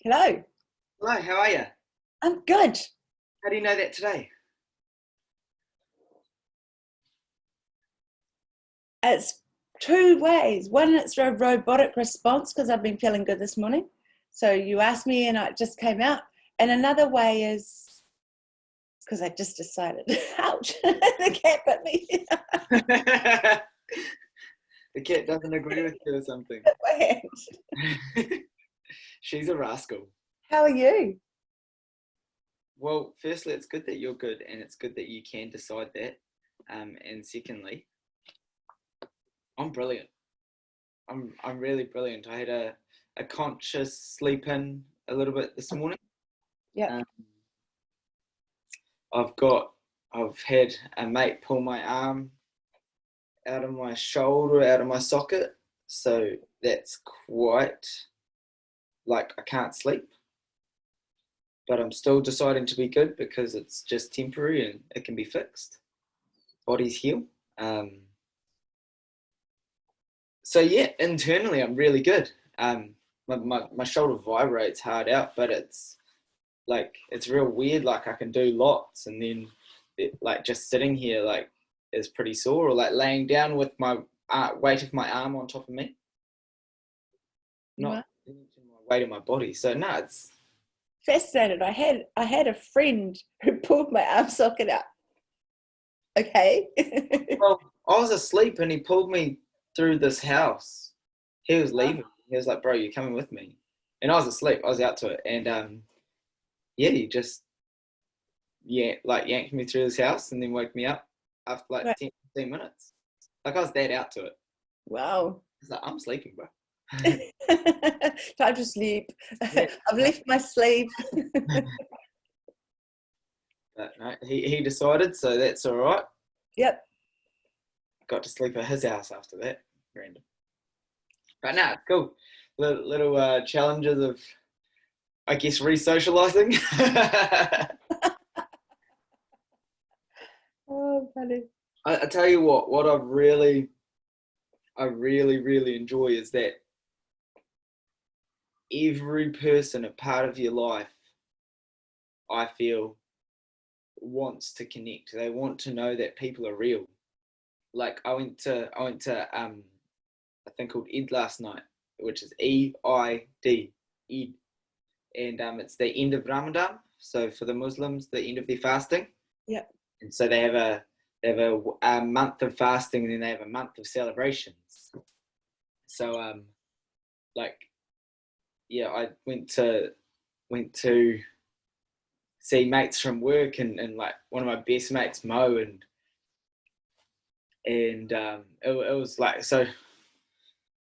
Hello, Hello, how are you? I'm good. How do you know that today? It's two ways. One, it's a robotic response because I've been feeling good this morning. So you asked me and it just came out. And another way is because I just decided, ouch, the cat bit me. The cat doesn't agree with you or something. My hand. She's a rascal. How are you? Well, firstly, it's good that you're good and it's good that you can decide that. And secondly, I'm brilliant. I'm really brilliant. I had a conscious sleep in a little bit this morning. Yeah. Um, I've had a mate pull my arm out of my shoulder, out of my socket. So that's quite like I can't sleep. But I'm still deciding to be good because it's just temporary and it can be fixed. Bodies heal. So yeah, internally I'm really good. My shoulder vibrates hard out, but it's real weird. Like I can do lots, and then like just sitting here like is pretty sore, or like laying down with my weight of my arm on top of me, not my weight of my body. So no, it's Fascinated. I had a friend who pulled my arm socket out. Okay. well, I was asleep and he pulled me through this house. He was leaving. He was like, "Bro, you're coming with me," and I was asleep. I was out to it, and yeah, he just yanked me through this house and then woke me up after like Right. 10, 15 minutes. Like I was that out to it. Wow. I was like, I'm sleeping, bro. Time to sleep. Yeah. I've left my sleep. But no, he decided, so that's all right. Yep. Got to sleep at his house after that. Random. But no, cool. Little challenges of, I guess, re-socializing. Oh, funny. I tell you what I really enjoy is that every person, a part of your life, I feel, wants to connect. They want to know that people are real. Like I went to a thing called Eid last night, which is EID, Eid, and it's the end of Ramadan. So for the Muslims, the end of their fasting. Yep. And so they have a month of fasting, and then they have a month of celebrations. So like yeah, I went to see mates from work, and like one of my best mates, Mo, and it was like, so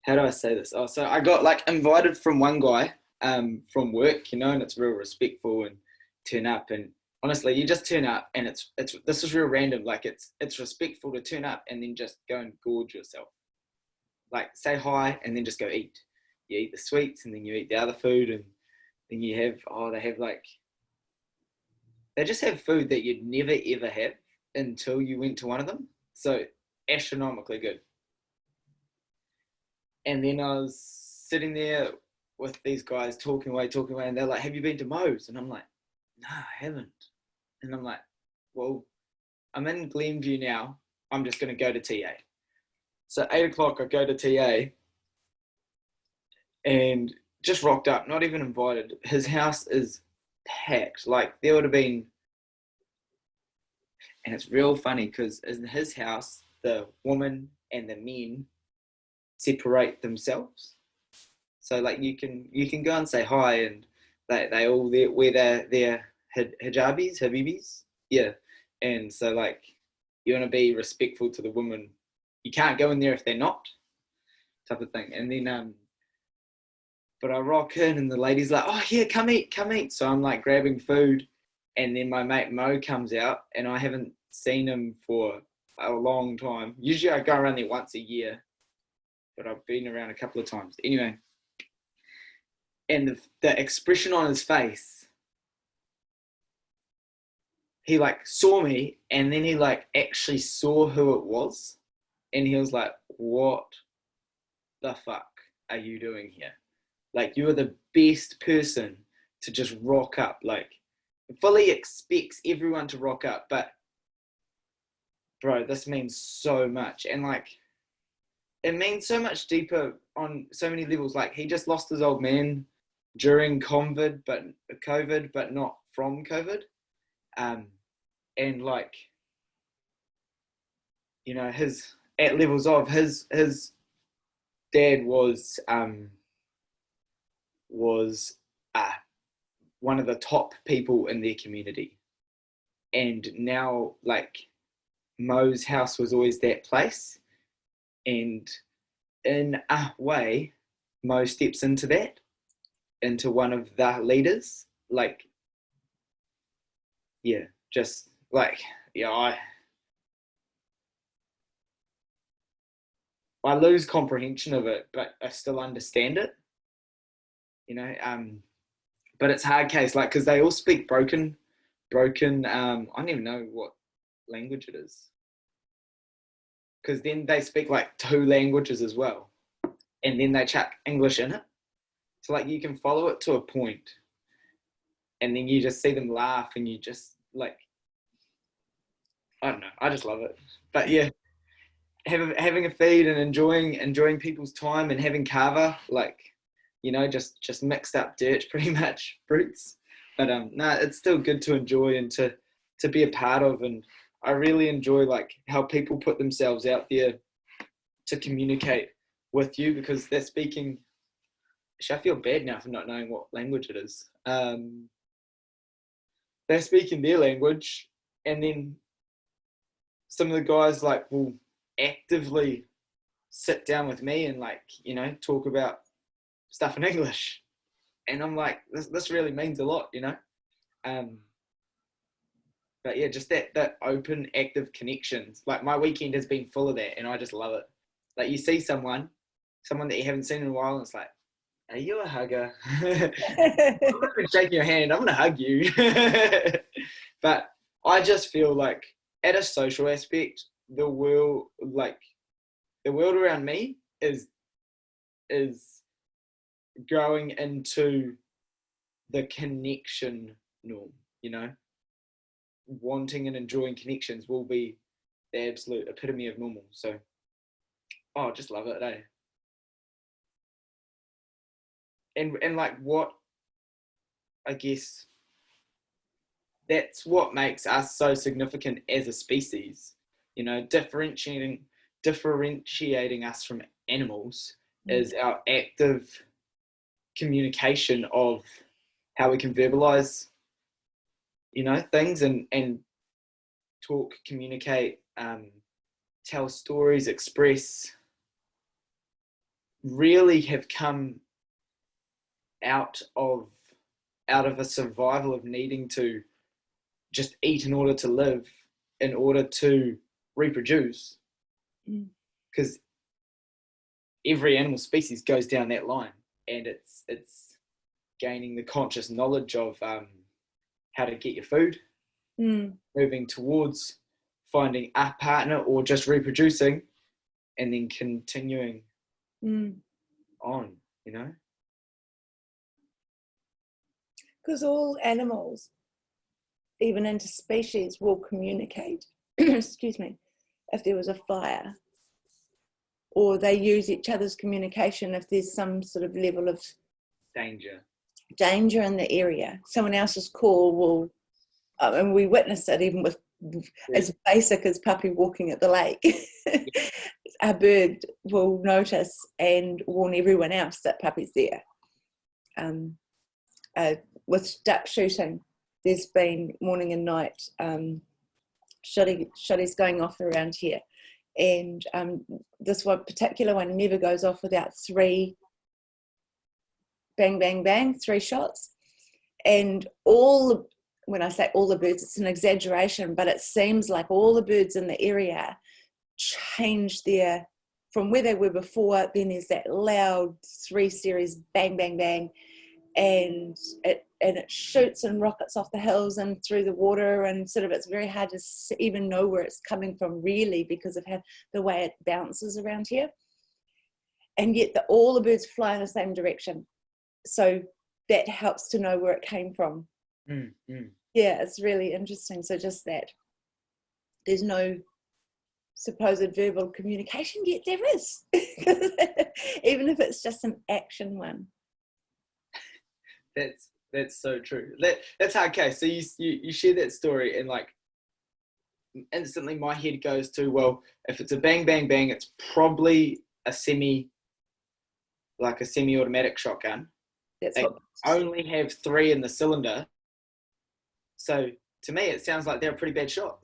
how do I say this? Oh, so I got like invited from one guy from work, and it's real respectful and turn up, and honestly, you just turn up, and it's this is real random. Like it's respectful to turn up and then just go and gorge yourself. Like say hi and then just go eat. You eat the sweets and then you eat the other food, and then they just have food that you'd never ever have until you went to one of them. So astronomically good. And then I was sitting there with these guys talking away, and they're like, "Have you been to Moe's?" And I'm like, "No, I haven't." And I'm like, "Well, I'm in Glenview now. I'm just going to go to TA." So 8 o'clock, I go to TA and just rocked up, not even invited. His house is packed. Like there would have been, and it's real funny because in his house, the woman and the men separate themselves. So like you can go and say hi, and they all wear their habibis, yeah. And so like you want to be respectful to the woman. You can't go in there if they're not, type of thing. And then but I rock in and the lady's like, "Oh yeah, come eat, come eat." So I'm like grabbing food, and then my mate Mo comes out, and I haven't seen him for a long time. Usually I go around there once a year, but I've been around a couple of times. Anyway, and the expression on his face, he like saw me, and then he like actually saw who it was, and he was like, "What the fuck are you doing here? Like you are the best person to just rock up, like fully expects everyone to rock up. But bro, this means so much. And like, it means so much deeper on so many levels. Like, he just lost his old man during COVID, but not from COVID. And like, you know, his dad was one of the top people in their community. And now, like, Mo's house was always that place. And in a way, Mo steps into that, into one of the leaders. Like, yeah, just like, yeah, I lose comprehension of it, but I still understand it, you know. But it's hard case, like, because they all speak broken. I don't even know what language it is, because then they speak like 2 languages as well, and then they chuck English in it. So like, you can follow it to a point, and then you just see them laugh, and you just like, I don't know, I just love it. But yeah, having a feed and enjoying people's time, and having kava, like, you know, just mixed up dirt, pretty much, fruits. But no, it's still good to enjoy and to be a part of. And I really enjoy like how people put themselves out there to communicate with you, because they're speaking. Actually, I feel bad now for not knowing what language it is. They're speaking their language, and then some of the guys like will actively sit down with me and, like, you know, talk about stuff in English, and I'm like, this really means a lot, you know. But yeah, just that open, active connections. Like, my weekend has been full of that, and I just love it. Like, you see someone that you haven't seen in a while, and it's like, are you a hugger? I'm not going to shake your hand, I'm going to hug you. But I just feel like, at a social aspect, the world around me is growing into the connection norm, you know. Wanting and enjoying connections will be the absolute epitome of normal. So, I just love it, eh? And like, what, I guess that's what makes us so significant as a species, you know. Differentiating us from animals is our active communication of how we can verbalize, you know, things, and talk, communicate, tell stories, express, really have come out of a survival of needing to just eat in order to live, in order to reproduce, because every animal species goes down that line, and it's gaining the conscious knowledge of how to get your food, moving towards finding a partner, or just reproducing, and then continuing on, you know. Because all animals, even interspecies, will communicate, excuse me, if there was a fire, or they use each other's communication if there's some sort of level of danger in the area. Someone else's call will, and we witness it even with as basic as Puppy walking at the lake. A bird will notice and warn everyone else that Puppy's there. With duck shooting, there's been morning and night shotties going off around here, and this one particular one never goes off without 3 bang bang bang, 3 shots. And when I say all the birds, it's an exaggeration, but it seems like all the birds in the area change from where they were before. Then there's that loud 3 series bang bang bang, and it shoots and rockets off the hills and through the water, and sort of it's very hard to even know where it's coming from really, because of the way it bounces around here. And yet all the birds fly in the same direction. So that helps to know where it came from. Yeah, it's really interesting. So just that there's no supposed verbal communication, yet there is. Even if it's just an action one. That's so true. That's how, okay, so you share that story, and like instantly my head goes to, well, if it's a bang bang bang, it's probably a semi-automatic shotgun. They only have 3 in the cylinder, so to me it sounds like they're a pretty bad shot.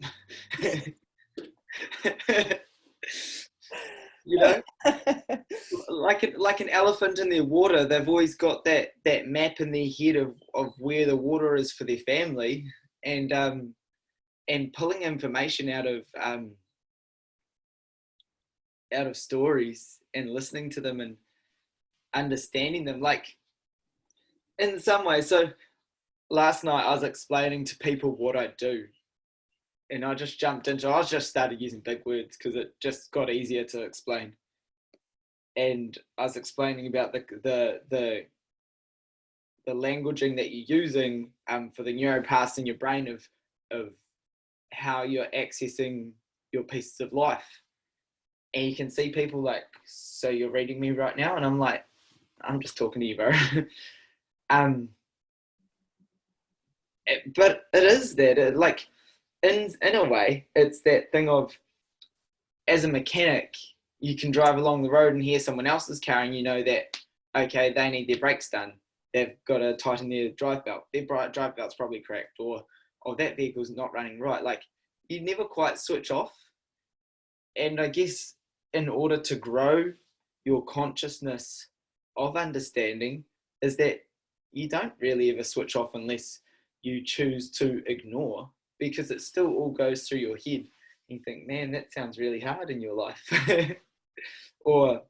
You know, like an elephant in their water, they've always got that map in their head of where the water is for their family, and pulling information out of stories and listening to them and understanding them, like in some way. So last night I was explaining to people what I do, and I just started using big words because it just got easier to explain. And I was explaining about the languaging that you're using for the neuropaths in your brain of how you're accessing your pieces of life. And you can see people like, so you're reading me right now? And I'm like, I'm just talking to you, bro. But it is that, like, in a way, it's that thing of, as a mechanic, you can drive along the road and hear someone else's car, and you know that, okay, they need their brakes done. They've got to tighten their drive belt. Their drive belt's probably cracked, or that vehicle's not running right. Like, you never quite switch off. And I guess in order to grow your consciousness of understanding is that you don't really ever switch off unless you choose to ignore, because it still all goes through your head. You think, man, that sounds really hard in your life. Or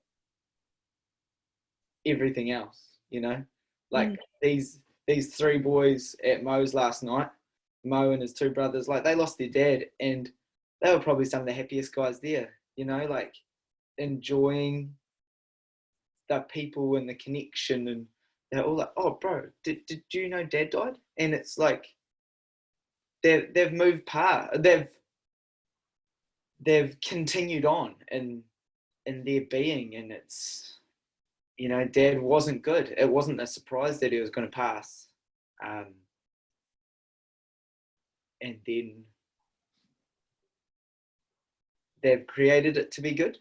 everything else, you know? Like these 3 boys at Mo's last night, Mo and his 2 brothers, like, they lost their dad, and they were probably some of the happiest guys there, you know, like enjoying the people and the connection. And they're all like, oh, bro, did you know dad died? And it's like, they've moved past, they've continued on in their being. And it's, you know, dad wasn't good. It wasn't a surprise that he was going to pass. And then they've created it to be good.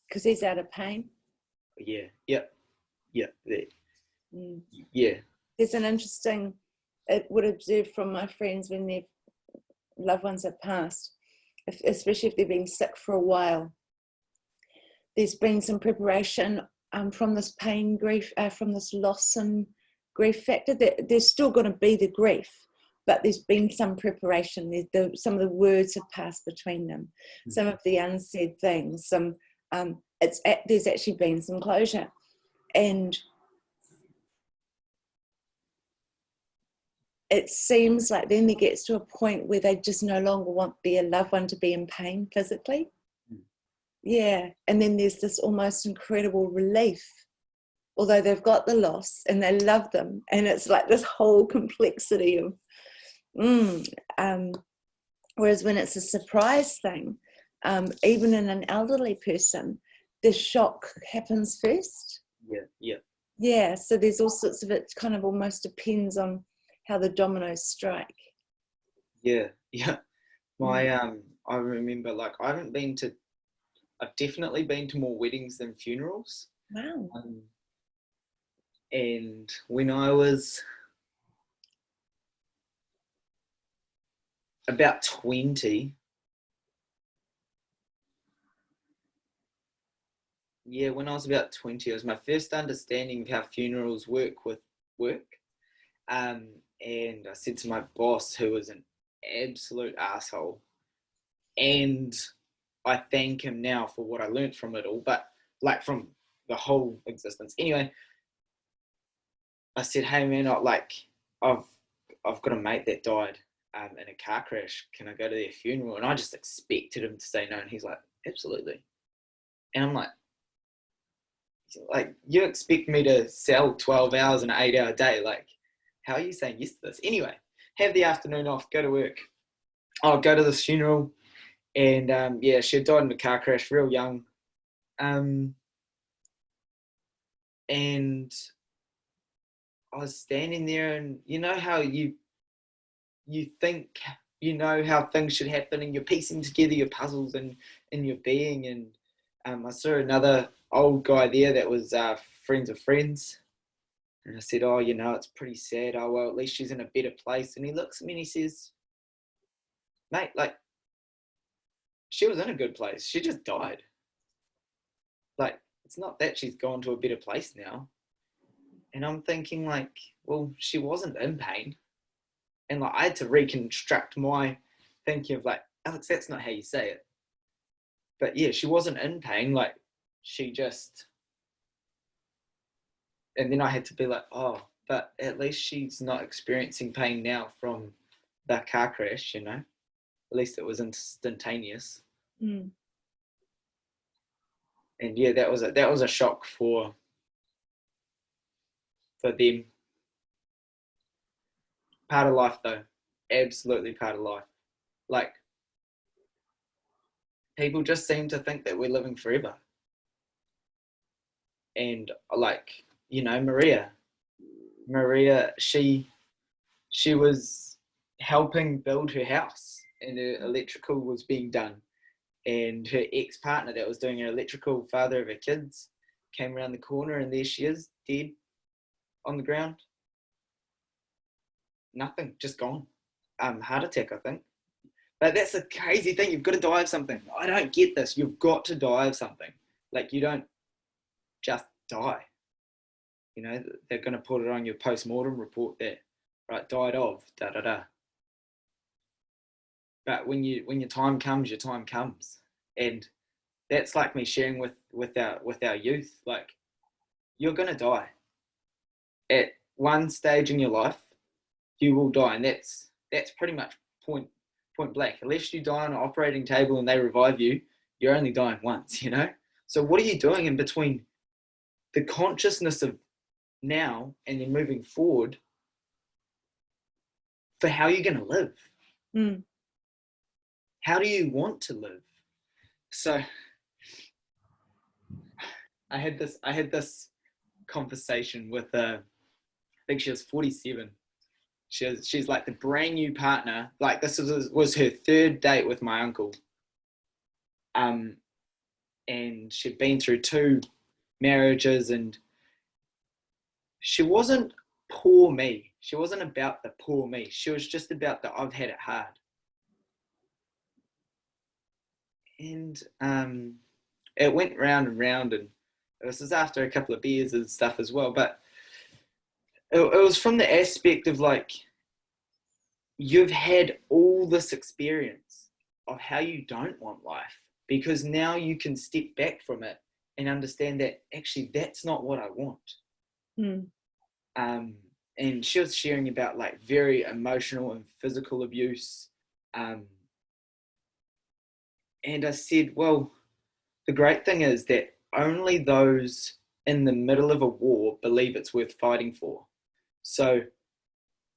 Because he's out of pain. Yeah. Yeah. There's an interesting, it would observe from my friends when their loved ones have passed, especially if they've been sick for a while. There's been some preparation from this pain, grief, from this loss and grief factor. There's still going to be the grief, but there's been some preparation. Some of the words have passed between them, some of the unsaid things. There's actually been some closure, and it seems like then it gets to a point where they just no longer want their loved one to be in pain physically. Yeah, and then there's this almost incredible relief, although they've got the loss and they love them, and it's like this whole complexity of whereas when it's a surprise thing, even in an elderly person, the shock happens first. Yeah, so there's all sorts of, it kind of almost depends on how the dominoes strike. Yeah. I remember, like, I've definitely been to more weddings than funerals. Wow. And when I was about 20, when I was about 20, it was my first understanding of how funerals work. And I said to my boss, who was an absolute asshole, and I thank him now for what I learned from it all, but like from the whole existence. Anyway, I said, hey man, I've got a mate that died in a car crash. Can I go to their funeral? And I just expected him to say no. And he's like, absolutely. And I'm like, like, you expect me to sell 12 hours in an 8-hour day? Like, how are you saying yes to this? Anyway, have the afternoon off, go to work. I'll go to this funeral. And yeah, she had died in a car crash real young. And I was standing there, and you know how you think you know how things should happen, and you're piecing together your puzzles in your being. And I saw another old guy there that was friends of friends. And I said, oh, you know, it's pretty sad. Oh, well, at least she's in a better place. And he looks at me and he says, mate, like, she was in a good place. She just died. Like, it's not that she's gone to a better place now. And I'm thinking, like, well, she wasn't in pain. And like, I had to reconstruct my thinking of, like, Alex, that's not how you say it. But yeah, she wasn't in pain. Like, she just, and then I had to be like, oh, but at least she's not experiencing pain now from the car crash, you know? At least it was instantaneous. Mm. And yeah, that was a shock for them. Part of life, though. Absolutely part of life. Like, people just seem to think that we're living forever. And like, you know, Maria, she was helping build her house, and her electrical was being done. And her ex-partner that was doing her electrical, father of her kids, came around the corner, and there she is, dead on the ground. Nothing, just gone. Heart attack, I think. But that's a crazy thing. You've got to die of something. I don't get this. You've got to die of something. Like, you don't just die. You know, they're going to put it on your post-mortem report that, right, died of, da-da-da. But when your time comes, your time comes. And that's like me sharing with our youth. Like, you're going to die. At one stage in your life, you will die. And that's pretty much point blank. Unless you die on an operating table and they revive you, you're only dying once, you know? So what are you doing in between the consciousness of now and then moving forward for how you're going to live? Mm. How do you want to live? So I had this conversation with I think she was 47. She's like the brand new partner. Like, this was her third date with my uncle. And she'd been through 2 marriages, and she wasn't poor me. She wasn't about the poor me. She was just about the I've had it hard. And it went round and round, and this was after a couple of beers and stuff as well. But it was from the aspect of, like, you've had all this experience of how you don't want life, because now you can step back from it and understand that actually that's not what I want. Mm. And she was sharing about, like, very emotional and physical abuse. And I said, well, the great thing is that only those in the middle of a war believe it's worth fighting for. So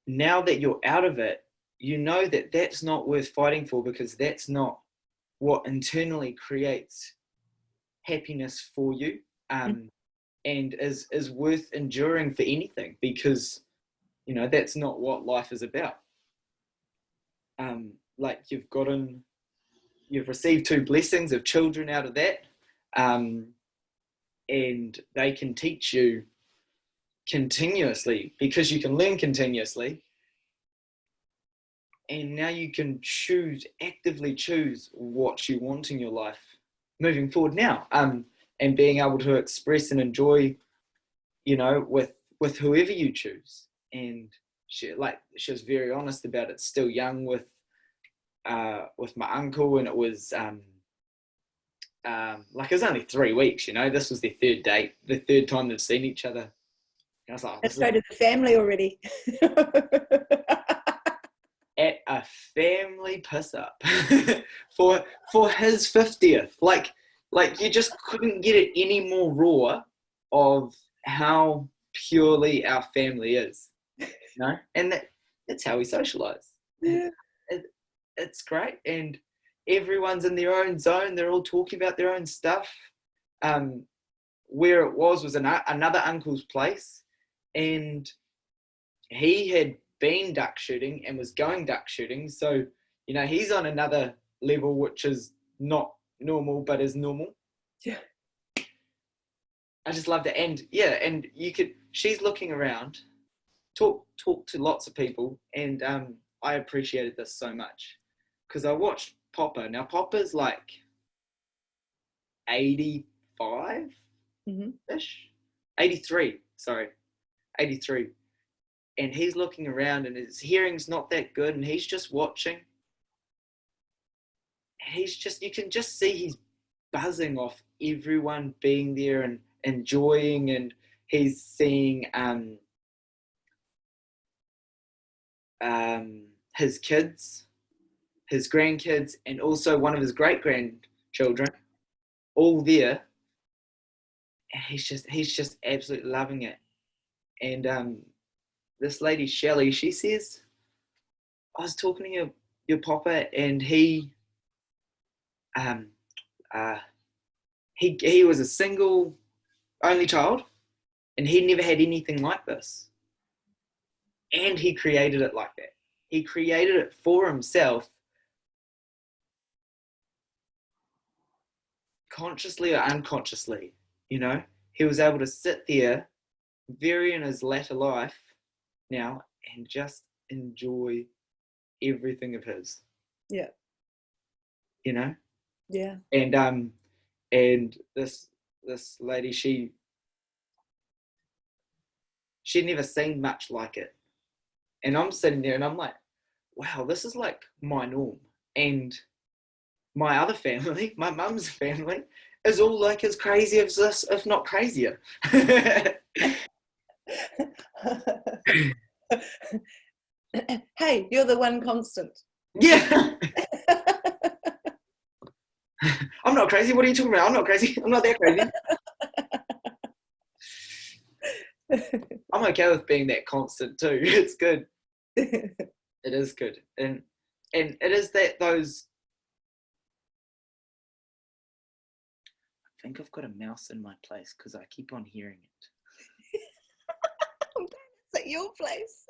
now that you're out of it, you know that that's not worth fighting for, because that's not what internally creates happiness for you, and is worth enduring for anything, because, you know, that's not what life is about. Like, you've received 2 blessings of children out of that, and they can teach you continuously, because you can learn continuously. And now you can actively choose what you want in your life moving forward now, and being able to express and enjoy, you know, with whoever you choose. And she was very honest about it. Still young with my uncle, and it was like, it was only 3 weeks, you know. This was their 3rd date, the 3rd time they've seen each other. And I was like, Let's go to the family already. At a family piss up for his 50th. Like, you just couldn't get it any more raw of how purely our family is, and that's how we socialize. Yeah. It's great, and everyone's in their own zone. They're all talking about their own stuff. Where it was another uncle's place, and he had been duck shooting and was going duck shooting. So, he's on another level, which is not normal, but is normal. Yeah. I just loved it. And and she's looking around, talk to lots of people. And I appreciated this so much because I watched Popper. Now Popper's like 85-ish, 83, sorry, 83. And he's looking around and his hearing's not that good. And he's just watching. And you can just see he's buzzing off everyone being there and enjoying, and he's seeing his kids, his grandkids, and also one of his great grandchildren all there, and he's just absolutely loving it. And this lady Shelley, she says, I was talking to your papa, and he was a single only child, and he never had anything like this. And he created it like that. He created it for himself, consciously or unconsciously. He was able to sit there, very in his latter life now, and just enjoy everything of his. Yeah. Yeah. And this lady, she'd never seen much like it. And I'm sitting there and I'm like, wow, this is like my norm. And my other family, my mum's family, is all like as crazy as this, if not crazier. Hey, you're the one constant. Yeah. I'm not crazy. What are you talking about? I'm not crazy. I'm not that crazy. I'm okay with being that constant too. It's good. It is good. And it is those. I think I've got a mouse in my place because I keep on hearing it. It's at your place.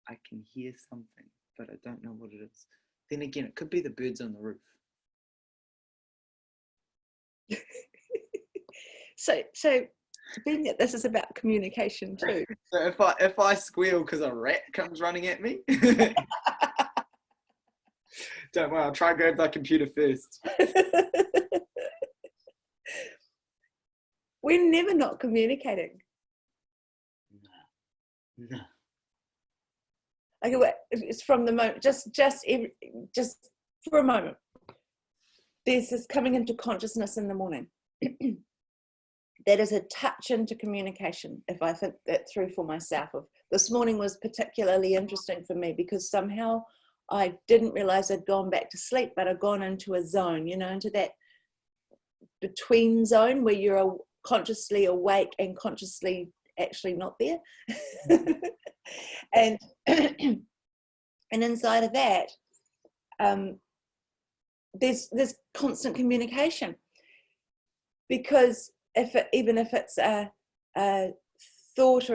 I can hear something, but I don't know what it is. Then again, it could be the birds on the roof. So being that this is about communication too. So if I squeal because a rat comes running at me, don't worry, I'll try and grab my computer first. We're never not communicating. No. Okay, it's from the moment, just for a moment. There's this coming into consciousness in the morning. That is a touch into communication, if I think that through for myself. This morning was particularly interesting for me because somehow I didn't realize I'd gone back to sleep, but I'd gone into a zone, into that between zone where you're consciously awake and consciously actually not there. And inside of that, there's constant communication, because even if it's a thought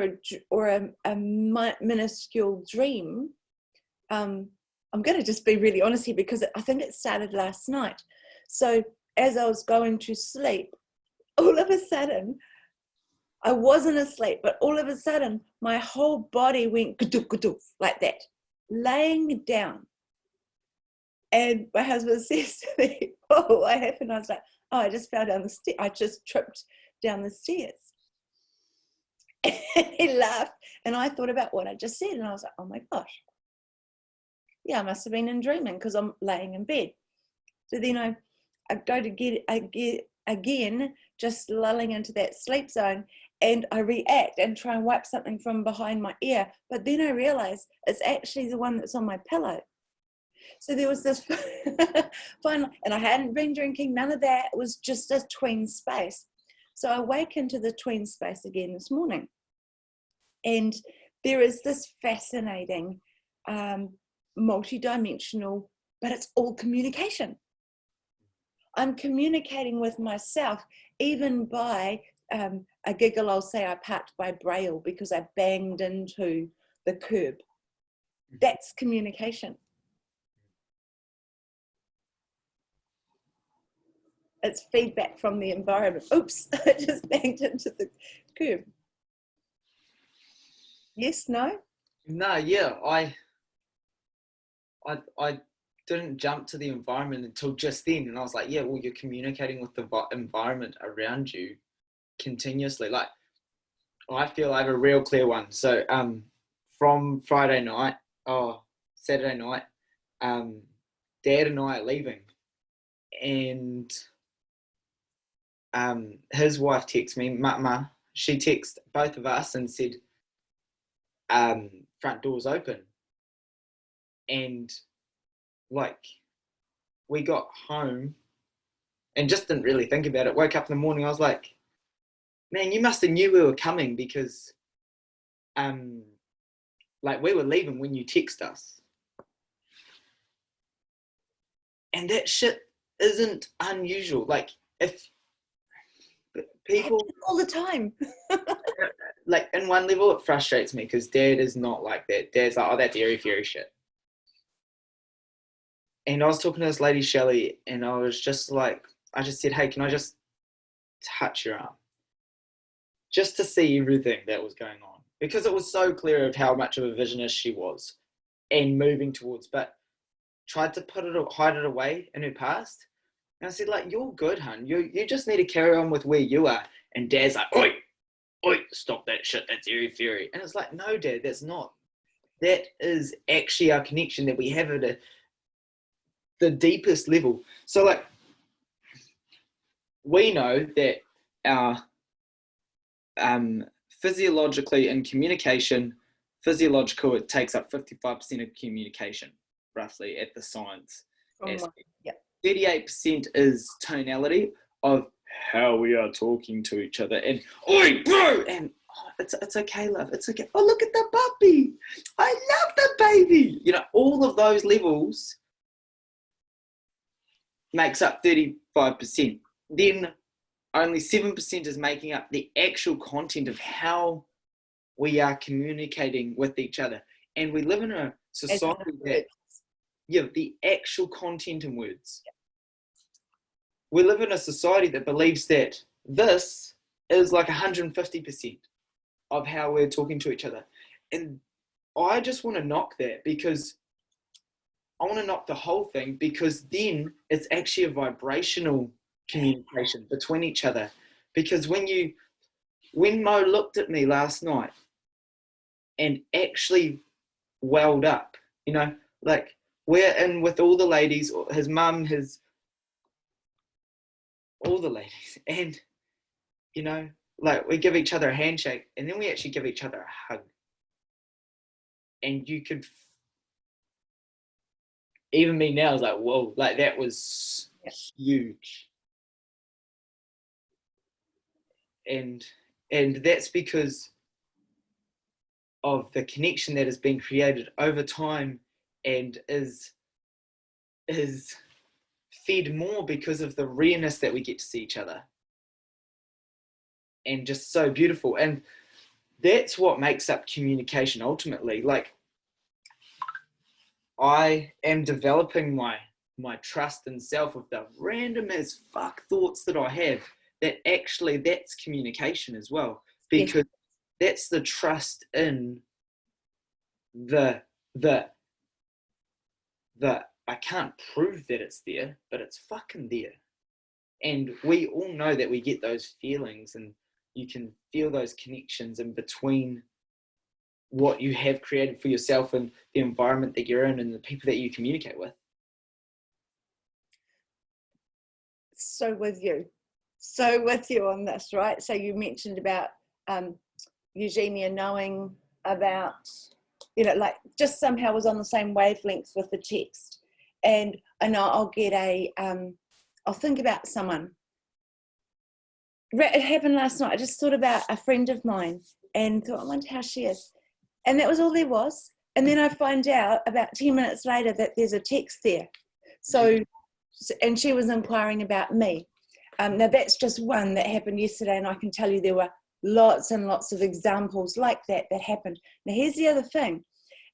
or a minuscule dream, I'm going to just be really honest here because I think it started last night. So as I was going to sleep, all of a sudden, I wasn't asleep, but all of a sudden, my whole body went gadoof like that, laying down. And my husband says to me, "Oh, what happened?" I was like, "Oh, I just fell down the stairs. I just tripped down the stairs." And he laughed, and I thought about what I just said, and I was like, "Oh my gosh, yeah, I must have been in dreaming because I'm laying in bed." So then I go to get again, just lulling into that sleep zone, and I react and try and wipe something from behind my ear, but then I realize it's actually the one that's on my pillow. So there was this fun, and I hadn't been drinking, none of that. It was just a tween space. So I wake into the tween space again this morning. And there is this fascinating, multi-dimensional, but it's all communication. I'm communicating with myself, even by a giggle. I'll say I parked by Braille because I banged into the curb. That's communication. It's feedback from the environment. Oops, I just banged into the curb. Yes, no? No, yeah, I didn't jump to the environment until just then, and I was like, yeah, well, you're communicating with the environment around you continuously. Like, I feel I have a real clear one. So, from Saturday night, Dad and I are leaving, and his wife texts me, Mama. She texted both of us and said, front door's open. And like, we got home and just didn't really think about it. Woke up in the morning, I was like, man, you must have knew we were coming, because like, we were leaving when you text us. And that shit isn't unusual. Like, if people all the time. like, in one level it frustrates me because Dad is not like that. Dad's like, oh, that's airy fairy shit. And I was talking to this lady, Shelley, and I was just like, I just said, hey, can I just touch your arm? Just to see everything that was going on. Because it was so clear of how much of a visionist she was and moving towards, but tried to hide it away in her past. And I said, like, you're good, hun. You just need to carry on with where you are. And Dad's like, oi, stop that shit. That's airy fairy. And it's like, no, Dad, that's not. That is actually our connection that we have at the deepest level. So, like, we know that our physiologically in communication, it takes up 55% of communication, roughly, at the science aspect. Yeah. 38% is tonality of how we are talking to each other, and oi, bro, and it's okay, love, it's okay. Oh, look at the puppy. I love the baby. You know, all of those levels makes up 35%. Then only 7% is making up the actual content of how we are communicating with each other. And we live in a society that, yeah, the actual content and words. Yeah. We live in a society that believes that this is like 150% of how we're talking to each other. And I just want to knock that, because I want to knock the whole thing, because then it's actually a vibrational communication between each other. Because when Mo looked at me last night and actually welled up, you know, like, we're in with all the ladies, his mum, all the ladies, and, you know, like, we give each other a handshake, and then we actually give each other a hug. And you could, even me now is like, whoa, like, that was huge. And that's because of the connection that has been created over time, and is fed more because of the rareness that we get to see each other. And just so beautiful. And that's what makes up communication ultimately. Like, I am developing my trust in self of the random as fuck thoughts that I have, that actually that's communication as well. Because that's the trust in the I can't prove that it's there, but it's fucking there. And we all know that we get those feelings, and you can feel those connections in between what you have created for yourself and the environment that you're in and the people that you communicate with. So with you on this, right? So you mentioned about Eugenia knowing about, you know, like, just somehow was on the same wavelength with the text. and I'll get I'll think about someone. It happened last night. I just thought about a friend of mine and thought, I wonder how she is. And that was all there was. And then I find out about 10 minutes later that there's a text there. So, and she was inquiring about me. Now that's just one that happened yesterday, and I can tell you there were lots and lots of examples like that happened. Now here's the other thing.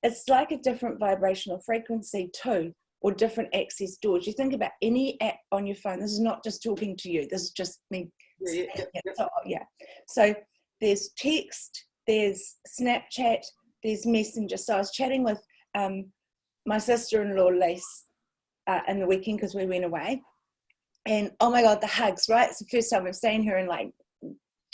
It's like a different vibrational frequency too, or different access doors. You think about any app on your phone. This is not just talking to you. This is just me. Yeah. So there's text, there's Snapchat, there's Messenger. So I was chatting with my sister-in-law, Lise, in the weekend because we went away. And oh my God, the hugs, right? It's the first time I've seen her in like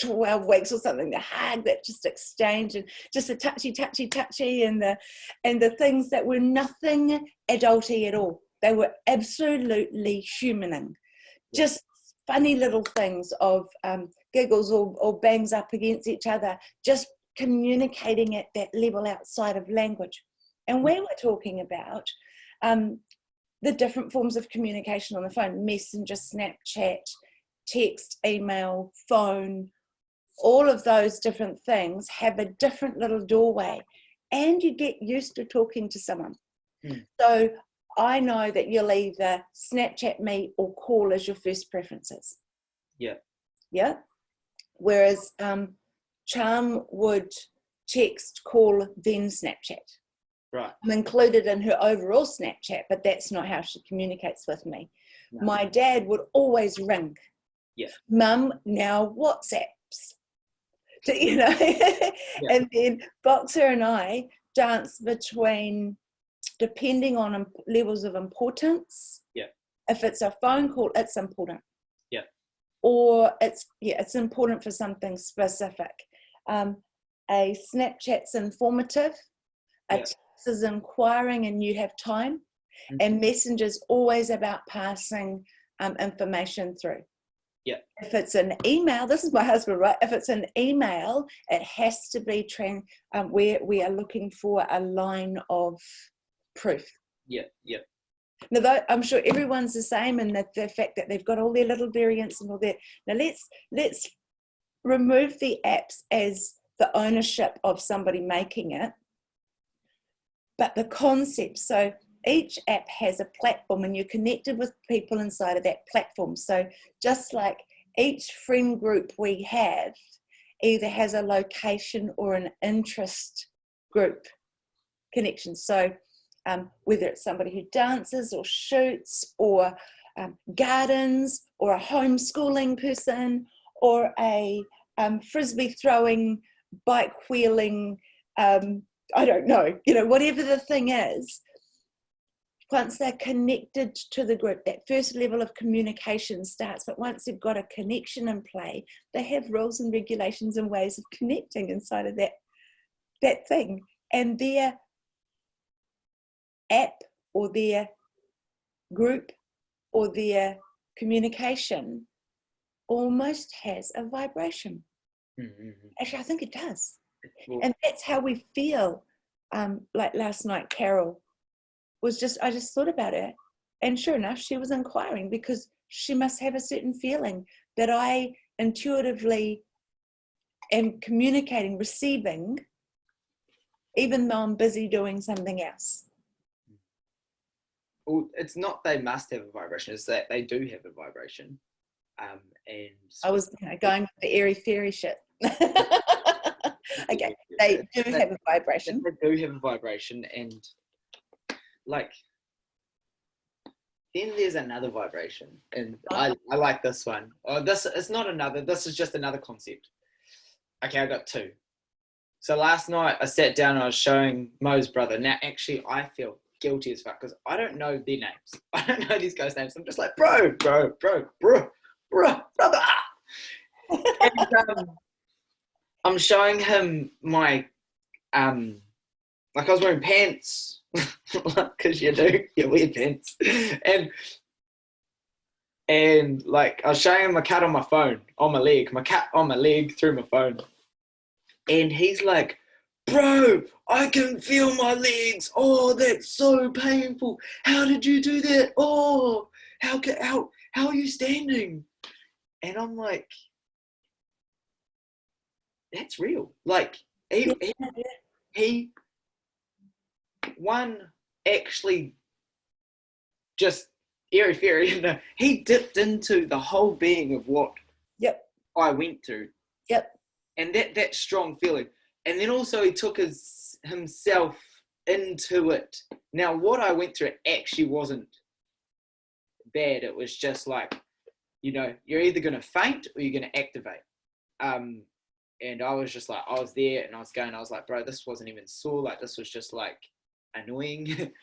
12 weeks or something. The hug, that just exchange, and just the touchy, and the things that were nothing adulty at all. They were absolutely humaning. Just funny little things of giggles or bangs up against each other, just communicating at that level outside of language. And we were talking about the different forms of communication on the phone: Messenger, Snapchat, text, email, phone. All of those different things have a different little doorway, and you get used to talking to someone. So I know that you'll either Snapchat me or call as your first preferences. Yeah. Whereas Charm would text, call, then Snapchat. Right. I'm included in her overall Snapchat, but that's not how she communicates with me. No. My dad would always ring. Yeah. Mum now WhatsApps. You know, and then Boxer and I dance between, depending on levels of importance. Yeah. If it's a phone call, it's important. Yeah. Or it's important for something specific. A Snapchat's informative. A text is inquiring and you have time. And Messenger's always about passing information through. Yeah. If it's an email, this is my husband, right? If it's an email, it has to be where we are looking for a line of proof. Yeah, yeah. Now, though, I'm sure everyone's the same in the fact that they've got all their little variants and all that. Now, let's remove the apps as the ownership of somebody making it, but the concept. So each app has a platform and you're connected with people inside of that platform. So just like each friend group we have either has a location or an interest group connection. So whether it's somebody who dances or shoots or gardens or a homeschooling person or a frisbee throwing, bike wheeling, I don't know, whatever the thing is, once they're connected to the group, that first level of communication starts. But once they've got a connection in play, they have rules and regulations and ways of connecting inside of that thing. And their app or their group or their communication almost has a vibration. Mm-hmm. Actually, I think it does. Well, and that's how we feel. Like last night, Carol I just thought about it, and sure enough, she was inquiring because she must have a certain feeling that I intuitively am communicating, receiving, even though I'm busy doing something else. Well, it's not they must have a vibration, it's that they do have a vibration. And I was going with the airy fairy shit. Okay, they do have a vibration. They do have a vibration, and like then there's another vibration, and I like this one. This is just another concept. Okay, I got two. So last night I sat down and I was showing Mo's brother. Now actually I feel guilty as fuck because I don't know their names. I don't know these guys' names. I'm just like bro, brother. And, I'm showing him my like I was wearing pants because you wear pants, and like I was showing him a cut on my phone, on my leg, my cut on my leg through my phone, and he's like, bro, I can feel my legs. Oh, that's so painful. How did you do that? Oh, how are you standing? And I'm like, that's real. Like he one actually just airy fairy. You know, he dipped into the whole being of what I went through. And that strong feeling. And then also he took himself into it. Now, what I went through actually wasn't bad. It was just like, you know, you're either going to faint or you're going to activate. And I was just like, I was there and I was like, bro, this wasn't even sore. Like, this was just like annoying.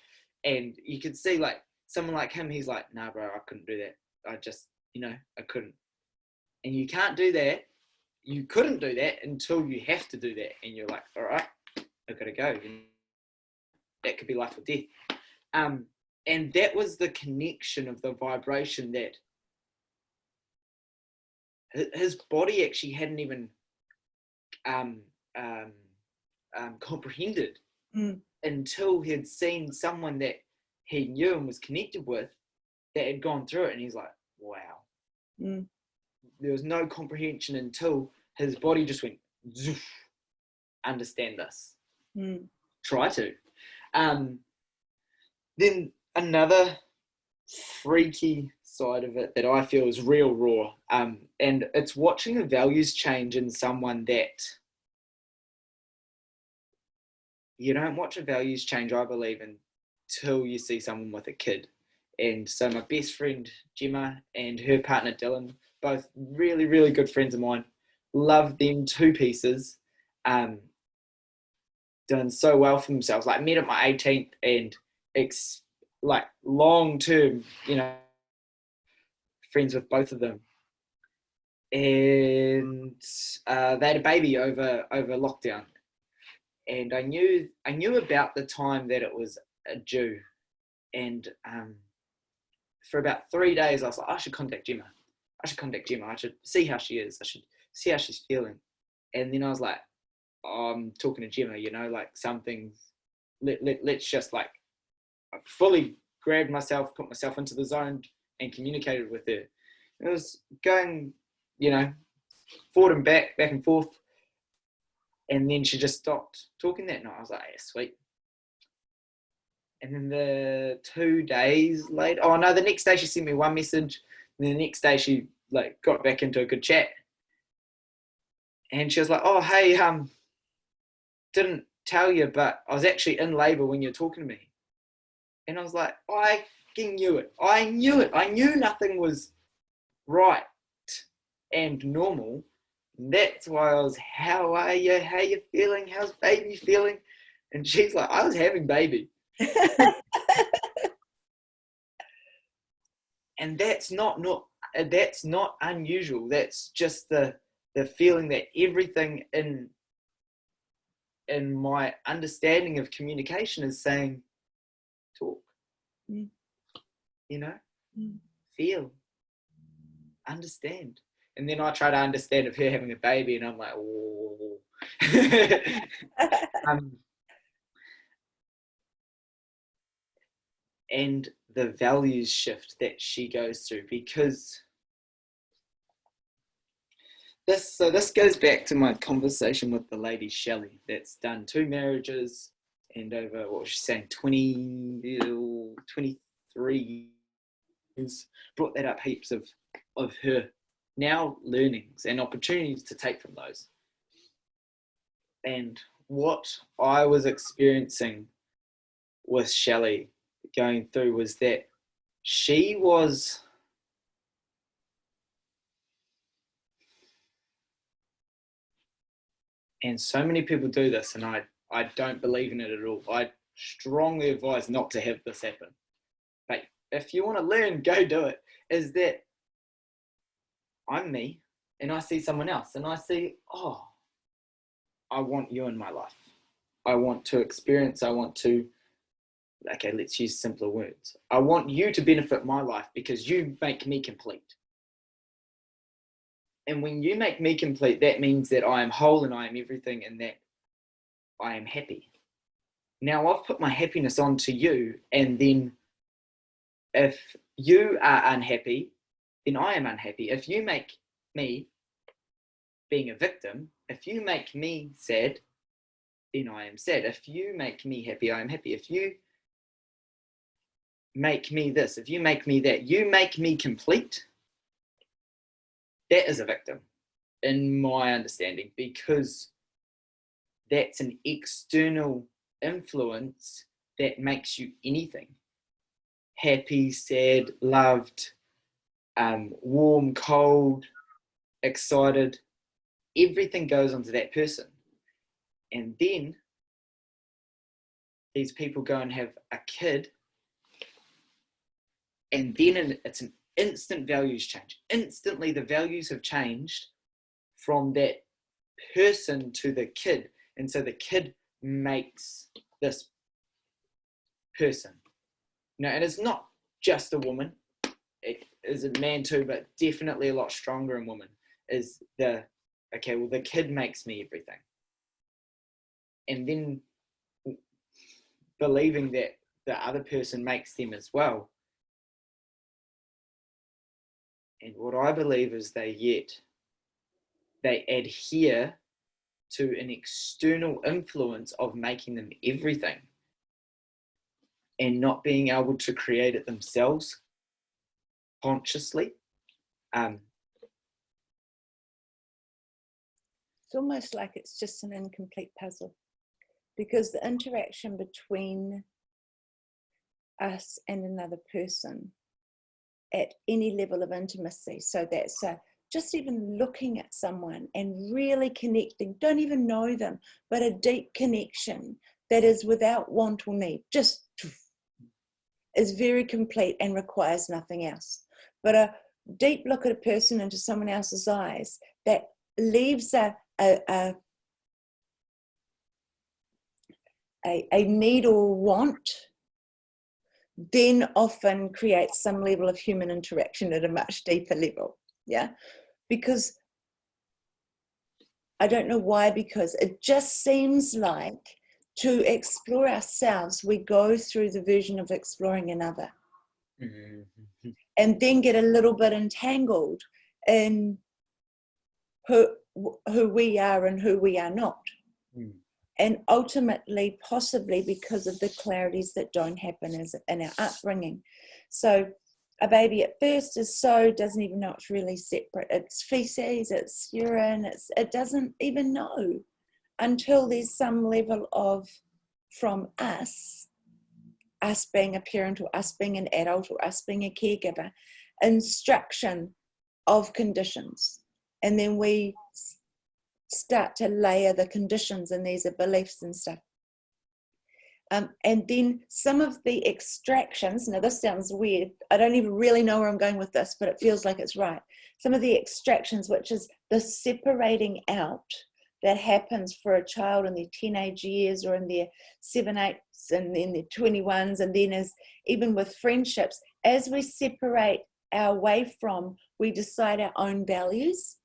And you could see like someone like him, he's like, nah, bro, I couldn't do that. I just, you know, I couldn't. And you can't do that. You couldn't do that until you have to do that. And you're like, all right, I've got to go. That could be life or death. And that was the connection of the vibration that his body actually hadn't even comprehended until he had seen someone that he knew and was connected with that had gone through it. And he's like, wow. There was no comprehension until his body just went, zoof, understand this. Try to. Then another freaky side of it that I feel is real raw, and it's watching the values change in someone that you don't watch a values change, I believe, until you see someone with a kid. And so my best friend Gemma and her partner Dylan, both really, really good friends of mine, love them to pieces, doing so well for themselves. Like, met at my 18th and like long term, you know, friends with both of them. And they had a baby over lockdown. And I knew about the time that it was due. And for about 3 days, I was like, I should contact Gemma. I should see how she is. I should see how she's feeling. And then I was like, I'm talking to Gemma, you know, like something's, let's just like, I fully grabbed myself, put myself into the zone and communicated with her. It was going, you know, forward and back and forth. And then she just stopped talking that night. I was like, yeah, sweet. And then the 2 days later, oh no, the next day she sent me one message. And the next day she like got back into a good chat. And she was like, oh, hey, didn't tell you, but I was actually in labor when you were talking to me. And I was like, I fucking knew it. I knew nothing was right and normal. And that's why I was, how are you? How you feeling? How's baby feeling? And she's like, I was having baby. And that's not unusual. That's just the feeling that everything in my understanding of communication is saying, talk, you know, feel, understand. And then I try to understand of her having a baby, and I'm like, oh. And the values shift that she goes through, because this goes back to my conversation with the lady Shelley that's done 2 marriages and over, what was she saying, 23 years, brought that up heaps of her now learnings and opportunities to take from those. And what I was experiencing with Shelley going through was that she was, and so many people do this, and I don't believe in it at all. I strongly advise not to have this happen. But if you want to learn, go do it. Is that I'm me, and I see someone else, and I see, oh, I want you in my life. I want to experience, okay, let's use simpler words. I want you to benefit my life because you make me complete. And when you make me complete, that means that I am whole and I am everything, and that I am happy. Now I've put my happiness onto you, and then if you are unhappy, then I am unhappy. If you make me being a victim, if you make me sad, then I am sad. If you make me happy, I am happy. If you make me this, if you make me that, you make me complete, that is a victim, in my understanding, because that's an external influence that makes you anything. Happy, sad, loved, warm, cold, excited. Everything goes onto that person. And then these people go and have a kid, and then it's an instant values change. Instantly, the values have changed from that person to the kid. And so the kid makes this person. And it's not just a woman. It is a man too, but definitely a lot stronger in women. Is the kid makes me everything. And then believing that the other person makes them as well. And what I believe is they adhere to an external influence of making them everything and not being able to create it themselves consciously. It's almost like it's just an incomplete puzzle, because the interaction between us and another person at any level of intimacy, so that's just even looking at someone and really connecting, don't even know them, but a deep connection that is without want or need, just is very complete and requires nothing else. But a deep look at a person into someone else's eyes that leaves a need or want, then often creates some level of human interaction at a much deeper level. Yeah, because I don't know why, because it just seems like to explore ourselves, we go through the version of exploring another. Mm-hmm. And then get a little bit entangled in who we are and who we are not. Mm. And ultimately, possibly because of the clarities that don't happen in our upbringing. So a baby at first doesn't even know it's really separate. It's feces, it's urine, it doesn't even know until there's some level of, from us being a parent or us being an adult or us being a caregiver, instruction of conditions. And then we start to layer the conditions, and these are beliefs and stuff. And then some of the extractions, now this sounds weird, I don't even really know where I'm going with this, but it feels like it's right. Some of the extractions, which is the separating out that happens for a child in their teenage years or in their 7, 8s and then their 21s, and then as even with friendships, as we separate our way from, we decide our own values.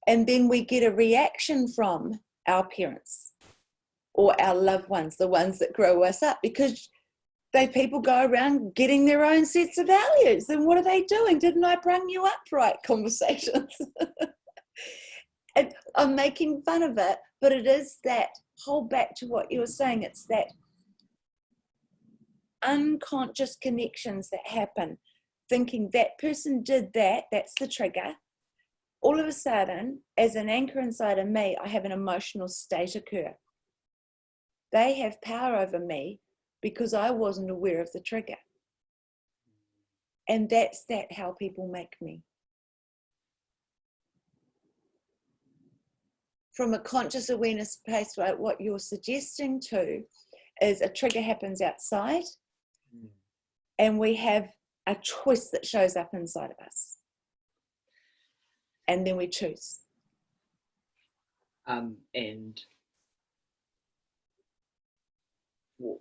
And then we get a reaction from our parents or our loved ones, the ones that grow us up, because people go around getting their own sets of values. And what are they doing? Didn't I bring you up right? Conversations. And I'm making fun of it, but it is that whole, back to what you were saying, it's that unconscious connections that happen, thinking that person did that, that's the trigger. All of a sudden, as an anchor inside of me, I have an emotional state occur. They have power over me because I wasn't aware of the trigger. And that's how people make me. From a conscious awareness place, right, what you're suggesting to is a trigger happens outside, and we have a choice that shows up inside of us. And then we choose. And well,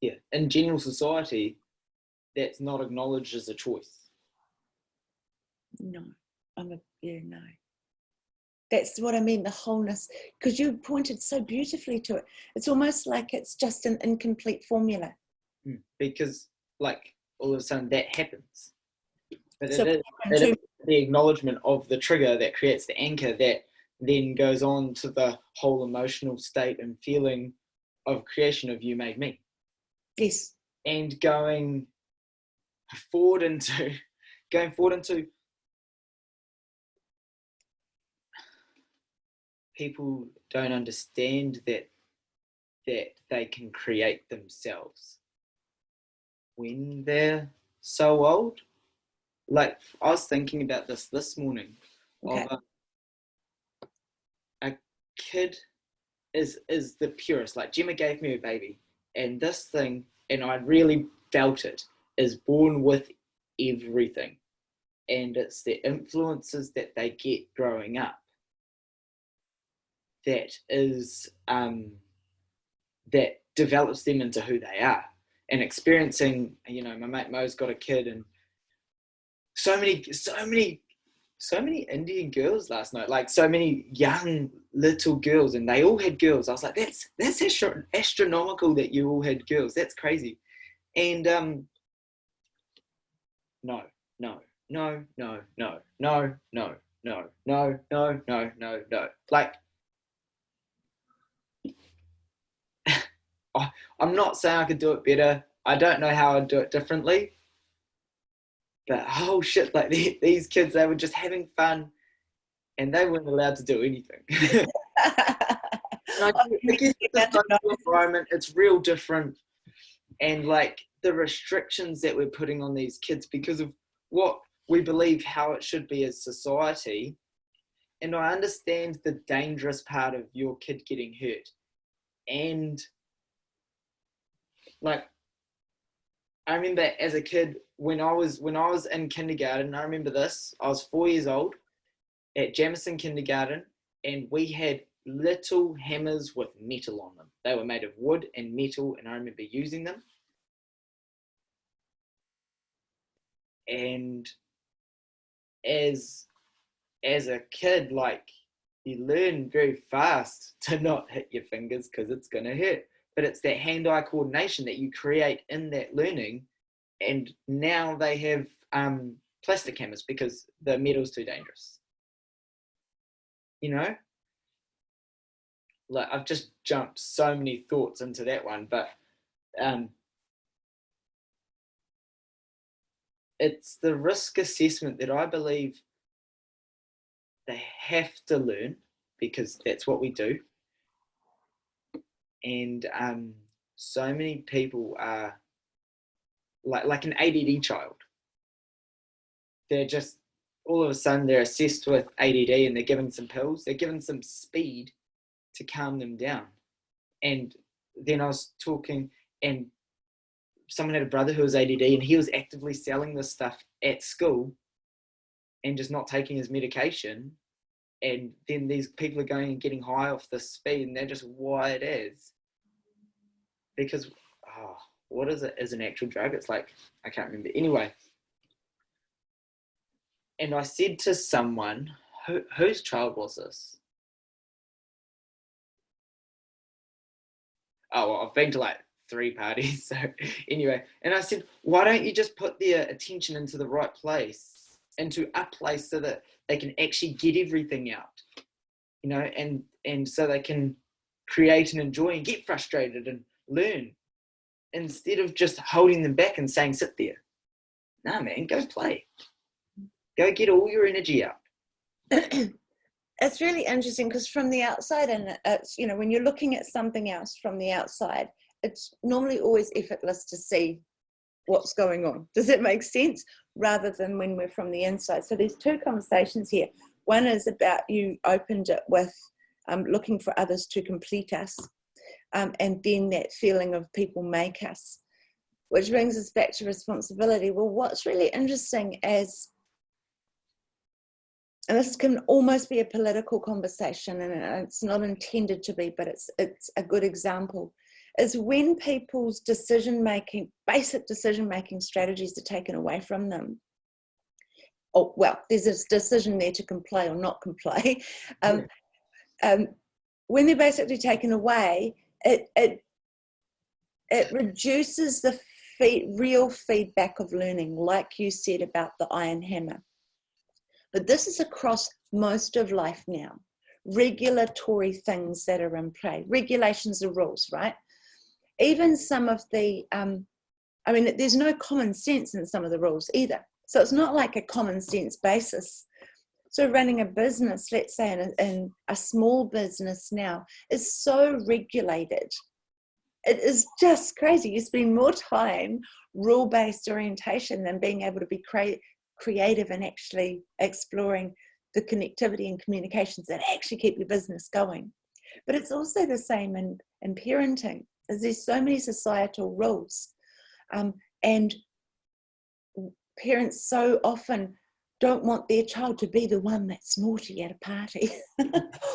yeah, in general society, that's not acknowledged as a choice. No, no. That's what I mean, the wholeness, because you pointed so beautifully to it. It's almost like it's just an incomplete formula. Because like all of a sudden that happens. But So it is the acknowledgement of the trigger that creates the anchor that then goes on to the whole emotional state and feeling of creation of you made me. yes. And going forward into people don't understand that they can create themselves when they're so old. Like I was thinking about this morning. Okay. Of a kid is the purest. Like Gemma gave me a baby, and this thing, and I really felt it, is born with everything, and it's the influences that they get growing up that is that develops them into who they are. And experiencing, you know, my mate Mo's got a kid, and so many Indian girls last night, like so many young little girls, and they all had girls. I was like, that's astronomical that you all had girls. That's crazy. And no, no, no, no, no, no, no, no, no, no, no, no, no. Like, I'm not saying I could do it better. I don't know how I'd do it differently. But oh shit, like these kids, they were just having fun, and they weren't allowed to do anything. I guess the social environment, it's real different, and like the restrictions that we're putting on these kids because of what we believe how it should be as society. And I understand the dangerous part of your kid getting hurt, and like I remember as a kid when I was in kindergarten. I remember this. I was 4 years old at Jamison Kindergarten, and we had little hammers with metal on them. They were made of wood and metal, and I remember using them. And as a kid, like, you learn very fast to not hit your fingers because it's going to hurt. But it's that hand-eye coordination that you create in that learning. And now they have plastic hammers because the metal's too dangerous. You know? Like, I've just jumped so many thoughts into that one, but it's the risk assessment that I believe they have to learn because that's what we do. And so many people are like an ADD child. They're just, all of a sudden they're assessed with ADD and they're given some pills, they're given some speed to calm them down. And then I was talking, and someone had a brother who was ADD, and he was actively selling this stuff at school and just not taking his medication. And then these people are going and getting high off the speed, and they're just wired as. Because, what is it as an actual drug? It's like, I can't remember. Anyway. And I said to someone, whose child was this? Oh, well, I've been to like 3 parties. So anyway, and I said, why don't you just put their attention into the right place, into a place so that they can actually get everything out, you know, and so they can create and enjoy and get frustrated and learn instead of just holding them back and saying, sit there. Nah, man, go play. Go get all your energy out. It's really interesting because from the outside, and it's, you know, when you're looking at something else from the outside, it's normally always effortless to see what's going on. Does it make sense? Rather than when we're from the inside. So there's 2 conversations here. One is about, you opened it with looking for others to complete us, and then that feeling of people make us, which brings us back to responsibility. Well, what's really interesting is, and this can almost be a political conversation, and it's not intended to be, but it's a good example, is when people's basic decision-making strategies are taken away from them, oh, well, there's a decision there to comply or not comply. When they're basically taken away, it reduces the real feedback of learning, like you said about the iron hammer. But this is across most of life now. Regulatory things that are in play. Regulations are rules, right? Even some of the, I mean, there's no common sense in some of the rules either. So it's not like a common sense basis. So running a business, let's say in a small business now, is so regulated. It is just crazy. You spend more time rule-based orientation than being able to be creative and actually exploring the connectivity and communications that actually keep your business going. But it's also the same in parenting, as there's so many societal rules. And parents so often don't want their child to be the one that's naughty at a party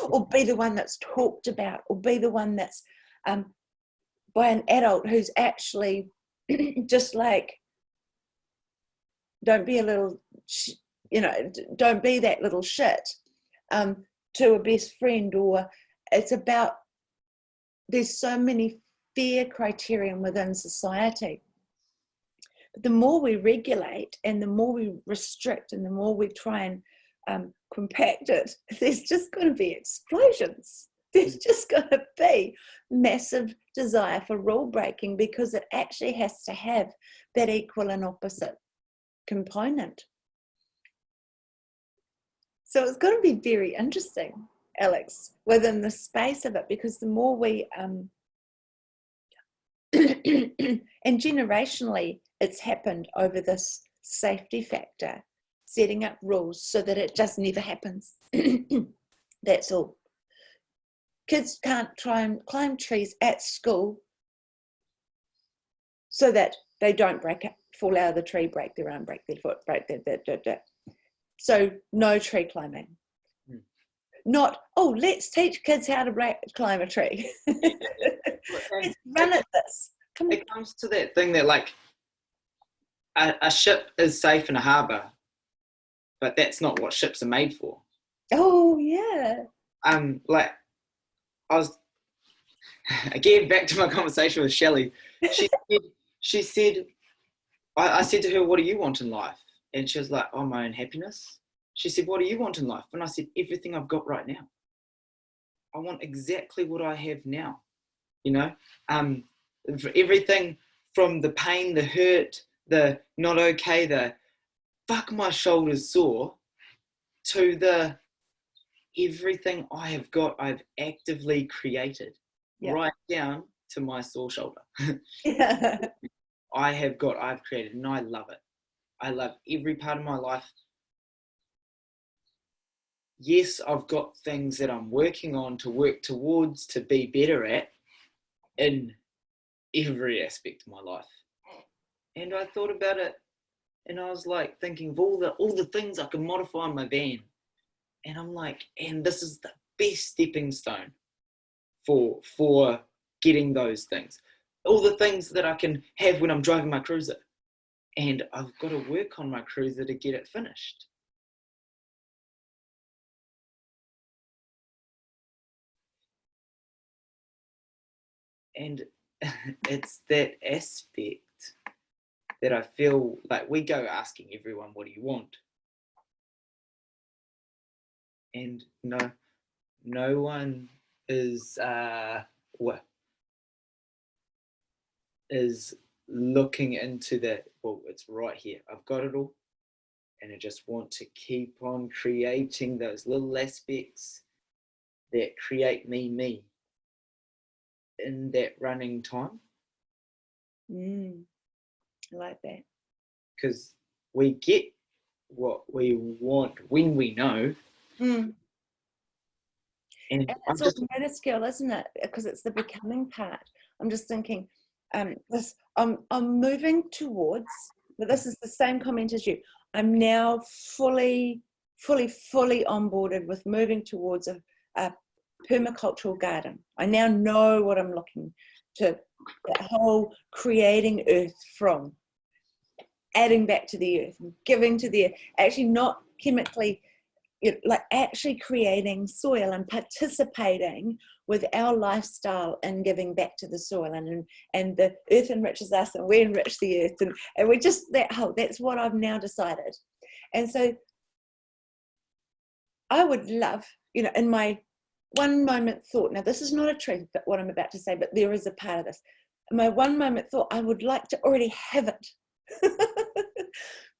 or be the one that's talked about or be the one that's by an adult who's actually just like, don't be a little, don't be that little shit to a best friend. Or it's about, there's so many fear criterion within society. But the more we regulate and the more we restrict and the more we try and compact it, there's just going to be explosions. There's just going to be massive desire for rule breaking because it actually has to have that equal and opposite component. So it's going to be very interesting, Alex, within the space of it, because the more we, and generationally, it's happened over this safety factor, setting up rules so that it just never happens. That's all. Kids can't try and climb trees at school so that they don't fall out of the tree, break their arm, break their foot, break their. So no tree climbing. Not, oh, let's teach kids how to climb a tree. Let's run at this. It comes to that thing that, like, a ship is safe in a harbour, but that's not what ships are made for. Oh, yeah. Like, I was, again, back to my conversation with Shelley. She said, I said to her, what do you want in life? And she was like, oh, my own happiness. She said, what do you want in life? And I said, everything I've got right now. I want exactly what I have now. For everything from the pain, the hurt, the not okay, the fuck my shoulder's sore, to the everything I have got, I've actively created, right down to my sore shoulder. I've created, and I love it. I love every part of my life. Yes, I've got things that I'm working on to work towards, to be better at in every aspect of my life. And I thought about it, and I was like thinking of all the things I can modify in my van. And I'm like, and this is the best stepping stone for getting those things. All the things that I can have when I'm driving my cruiser. And I've got to work on my cruiser to get it finished. And it's that aspect that I feel like we go asking everyone, what do you want? And no one is looking into that, well, it's right here. I've got it all. And I just want to keep on creating those little aspects that create me in that running time. I like that. Because we get what we want when we know. And it's all minuscule, isn't it? Because it's the becoming part. I'm just thinking, I'm moving towards, but this is the same comment as you. I'm now fully onboarded with moving towards a permacultural garden. I now know what I'm looking to, that whole creating earth from. adding back to the earth, giving to the earth, actually not chemically, like actually creating soil and participating with our lifestyle and giving back to the soil, and the earth enriches us and we enrich the earth, and we just, that's what I've now decided. And so I would love, in my one moment thought, now this is not a truth, but what I'm about to say, but there is a part of this. In my one moment thought, I would like to already have it.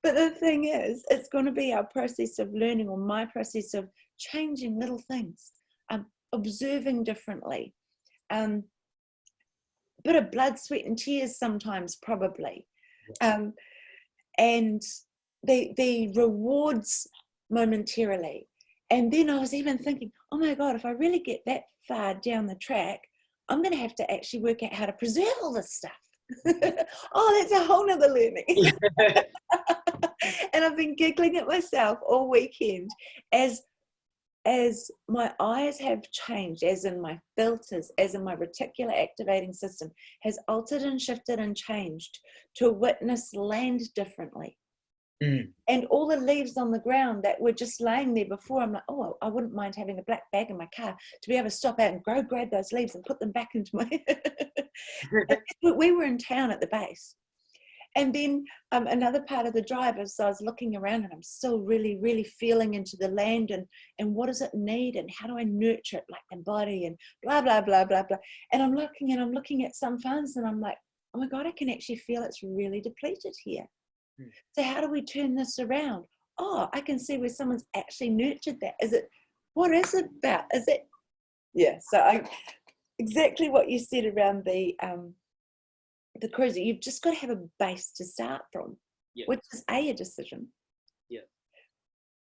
But the thing is, it's going to be our process of learning, or my process of changing little things, observing differently, bit of blood, sweat and tears sometimes, probably. And the rewards momentarily. And then I was even thinking, oh my God, if I really get that far down the track, I'm going to have to actually work out how to preserve all this stuff. Oh, that's a whole nother learning. And I've been giggling at myself all weekend as my eyes have changed, as in my filters, as in my reticular activating system has altered and shifted and changed to witness land differently. And all the leaves on the ground that were just laying there before, I'm like, oh, I wouldn't mind having a black bag in my car to be able to stop out and go grab those leaves and put them back into my we were in town at the base. And then another part of the drive is I was looking around, and I'm still really, really feeling into the land, and what does it need, and how do I nurture it, like the body, and blah, blah, blah, blah, blah. And I'm looking at some farms, and I'm like, oh my God, I can actually feel it's really depleted here. So how do we turn this around? Oh, I can see where someone's actually nurtured that. What is it about? Is it? Yeah, so exactly what you said around the cruiser. You've just got to have a base to start from, which is A, a decision.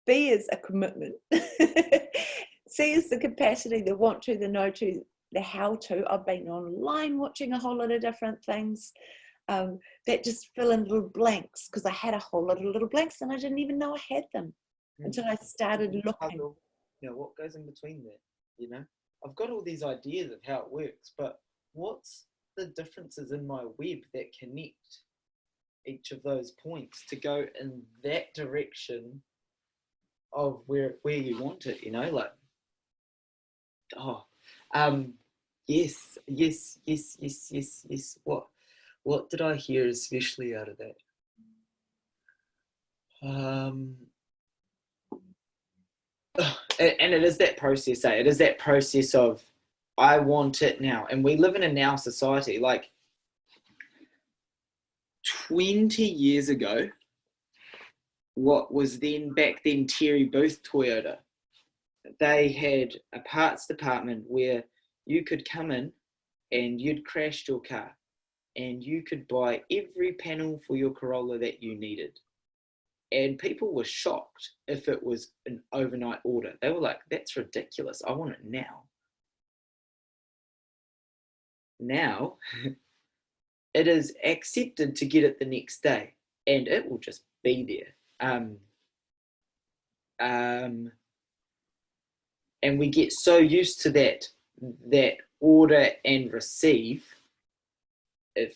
B is a commitment. C is the capacity, the want to, the know to, the how to. I've been online watching a whole lot of different things that just fill in little blanks, because I had a whole lot of little blanks and I didn't even know I had them until I started looking. What goes in between there? I've got all these ideas of how it works, but what's the differences in my web that connect each of those points to go in that direction of where you want it, yes. What did I hear especially out of that? And it is that process, it is that process of, I want it now. And we live in a now society. Like 20 years ago, what was back then Terry Booth Toyota, they had a parts department where you could come in and you'd crashed your car and you could buy every panel for your Corolla that you needed. And people were shocked if it was an overnight order. They were like, that's ridiculous. I want it now. Now, it is accepted to get it the next day, and it will just be there. And we get so used to that order and receive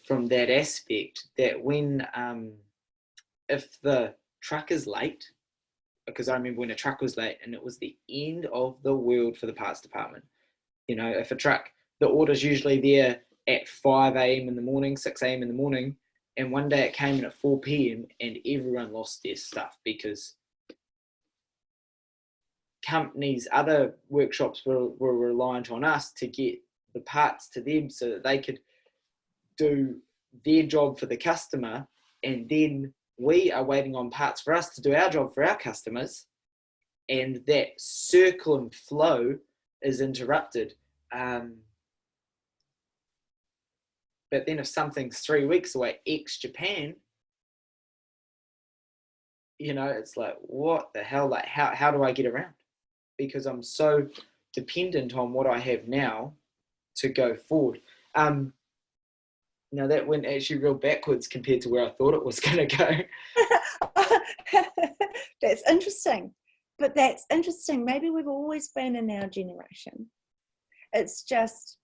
from that aspect, that when if the truck is late, because I remember when a truck was late and it was the end of the world for the parts department. If a truck, the order's usually there at 5 a.m. in the morning, 6 a.m. in the morning, and one day it came in at 4 p.m. and everyone lost their stuff because companies, other workshops were reliant on us to get the parts to them so that they could do their job for the customer, and then we are waiting on parts for us to do our job for our customers, and that circle and flow is interrupted. But then if something's 3 weeks away, ex-Japan, it's like, what the hell? Like, how do I get around? Because I'm so dependent on what I have now to go forward. Now that went actually real backwards compared to where I thought it was going to go. That's interesting. But that's interesting. Maybe we've always been in our generation. It's just,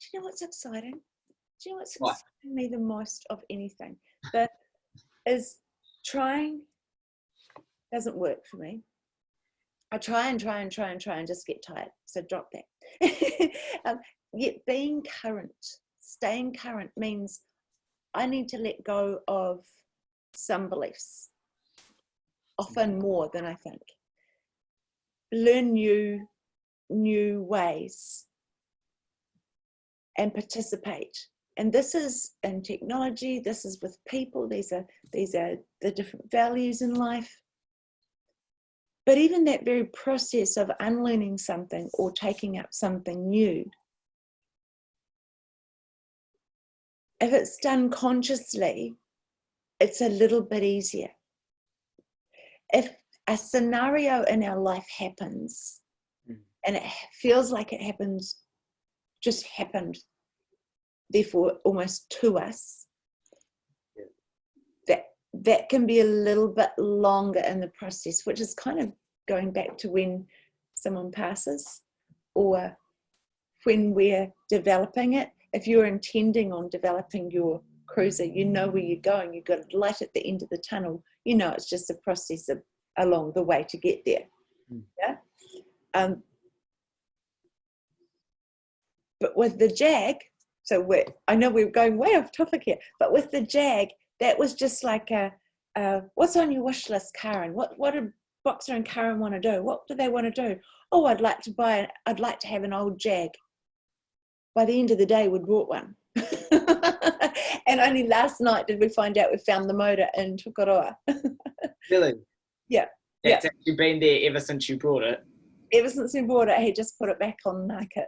do you know what's exciting? Do you know what's Right. exciting me the most of anything? That is trying doesn't work for me. I try and just get tired. So drop that. Yet being current, staying current means I need to let go of some beliefs, often more than I think. Learn new ways and participate. And this is in technology, this is with people, these are the different values in life. But even that very process of unlearning something or taking up something new, if it's done consciously, it's a little bit easier. If a scenario in our life happens and it feels like it just happened, therefore almost to us, that can be a little bit longer in the process, which is kind of going back to when someone passes or when we're developing it. If you're intending on developing your cruiser, you know where you're going, you've got a light at the end of the tunnel, you know it's just a process along the way to get there. Yeah. But with the Jag, I know we're going way off topic here, but with the Jag, that was just like what's on your wish list, Karyn? What do Boxer and Karyn want to do? What do they want to do? Oh, I'd like to have an old Jag. By the end of the day, we'd bought one. And only last night did we find out we found the motor in Tukaroa. Really? Yeah. It's actually been there ever since you brought it. Ever since we bought it, he just put it back on the market.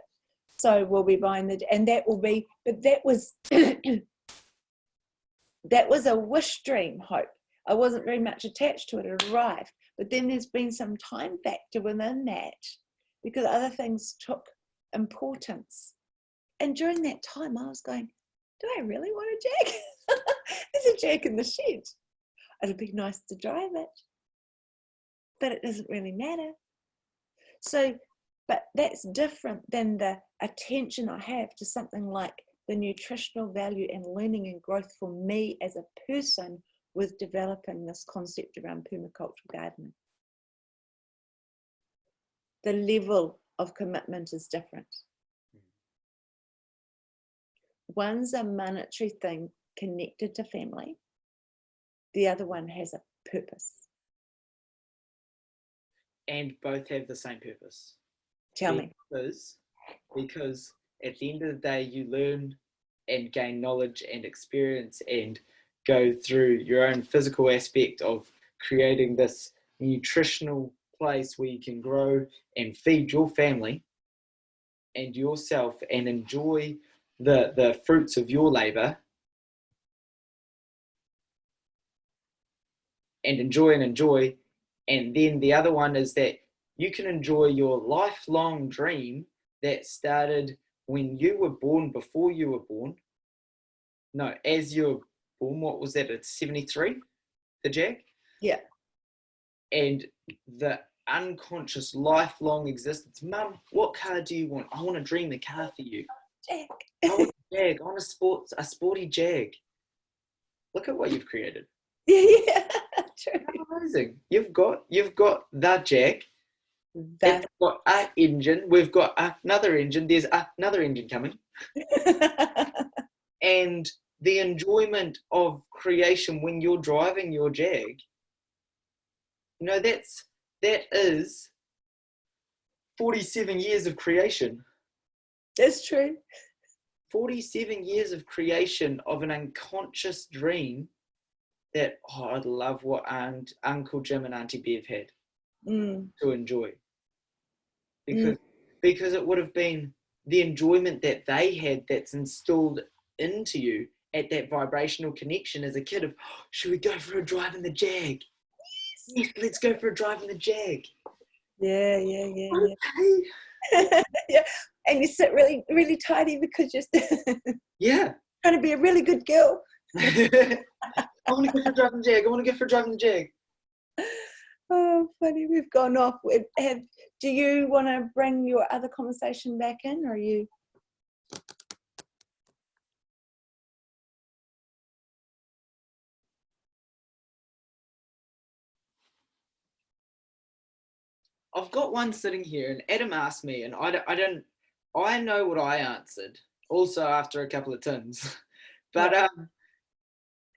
So we'll be buying and that will be, but that was that was a wish dream hope. I wasn't very much attached to it. It arrived. But then there's been some time factor within that because other things took importance. And during that time, I was going, do I really want a Jag? There's a Jag in the shed. It'd be nice to drive it, but it doesn't really matter. So, but that's different than the attention I have to something like the nutritional value and learning and growth for me as a person with developing this concept around permaculture gardening. The level of commitment is different. One's a monetary thing connected to family. The other one has a purpose. And both have the same purpose. Tell me. Because at the end of the day, you learn and gain knowledge and experience and go through your own physical aspect of creating this nutritional place where you can grow and feed your family and yourself and enjoy the fruits of your labor and enjoy. And then the other one is that you can enjoy your lifelong dream that started when you were born, before you were born. No, as you were born. What was that? It's 73, the Jag? Yeah. And the unconscious lifelong existence. Mum, what car do you want? I want to dream a car for you. Jag. I want a Jag. I want a sporty Jag. Look at what you've created. Yeah, true. Amazing. You've got the Jag. It's got an engine. We've got another engine. There's another engine coming. And the enjoyment of creation when you're driving your Jag, you know, that is 47 years of creation. That's true. 47 years of creation of an unconscious dream that, I'd love what Uncle Jim and Auntie Bev had to enjoy. Because it would have been the enjoyment that they had that's instilled into you at that vibrational connection as a kid of, should we go for a drive in the Jag? Yes, let's go for a drive in the Jag. Yeah. Okay. Yeah. And you sit really, really tidy because you're trying to be a really good girl. I want to go for a drive in the Jag. I want to go for a drive in the Jag. Oh, funny. We've gone off. Do you want to bring your other conversation back in, or are you? I've got one sitting here, and Adam asked me, and I know what I answered. Also, after a couple of tins, but Yeah.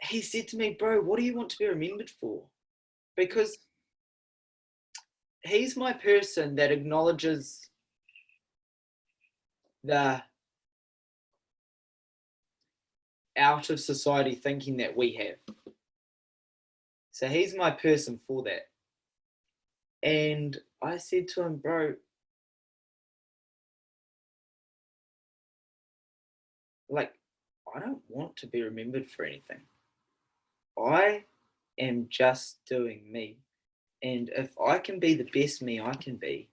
he said to me, "Bro, what do you want to be remembered for?" Because he's my person that acknowledges the out of society thinking that we have. So he's my person for that. And I said to him, "Bro, like, I don't want to be remembered for anything. I am just doing me. And if I can be the best me I can be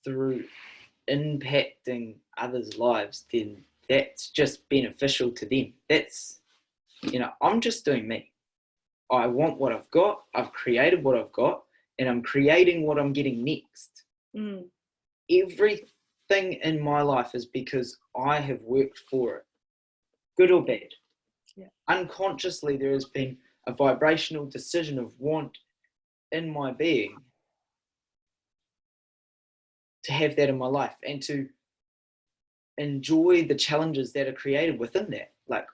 through impacting others' lives, then that's just beneficial to them. That's, I'm just doing me. I want what I've got. I've created what I've got, and I'm creating what I'm getting next. Mm. Everything in my life is because I have worked for it, good or bad." Yeah. Unconsciously, there has been a vibrational decision of want in my being to have that in my life and to enjoy the challenges that are created within that. Like,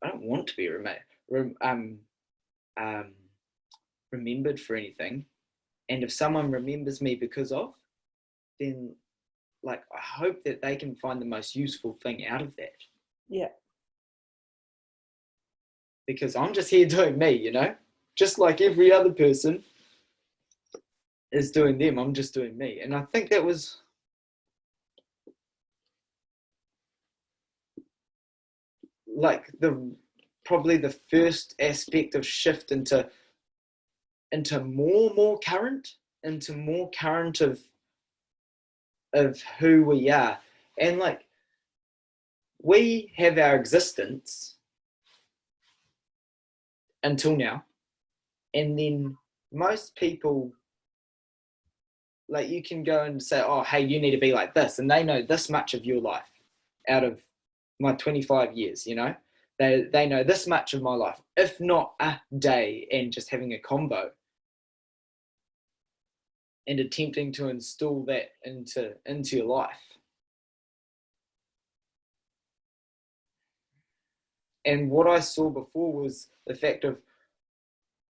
I don't want to be remembered for anything. And if someone remembers me because of, then like I hope that they can find the most useful thing out of that. Yeah. Because I'm just here doing me, just like every other person is doing them. I'm just doing me. And I think that was like probably the first aspect of shift into more current, of who we are. And like, we have our existence until now, and then most people, like, you can go and say, "Oh, hey, you need to be like this," and they know this much of your life out of my 25 years. They know this much of my life, if not a day, and just having a combo and attempting to install that into your life. And what I saw before was the fact of,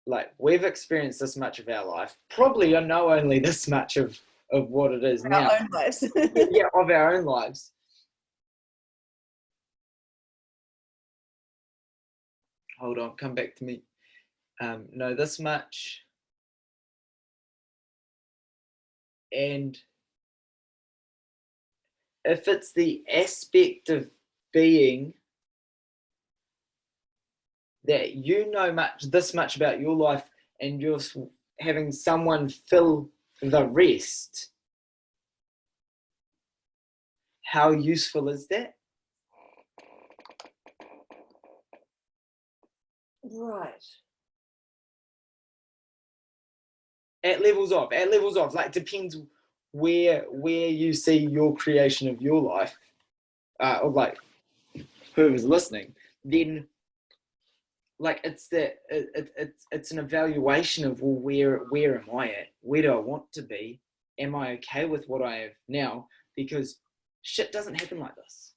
like, we've experienced this much of our life. Probably I know only this much of what it is now. Our own lives. Yeah, of our own lives. Hold on, come back to me. Know this much. And if it's the aspect of being that you know this much about your life, and you're having someone fill the rest, how useful is that? Right. At levels of, like, depends where you see your creation of your life, or like whoever's listening, then like it's an evaluation of, well, where am I at? Where do I want to be? Am I okay with what I have now? Because shit doesn't happen like this.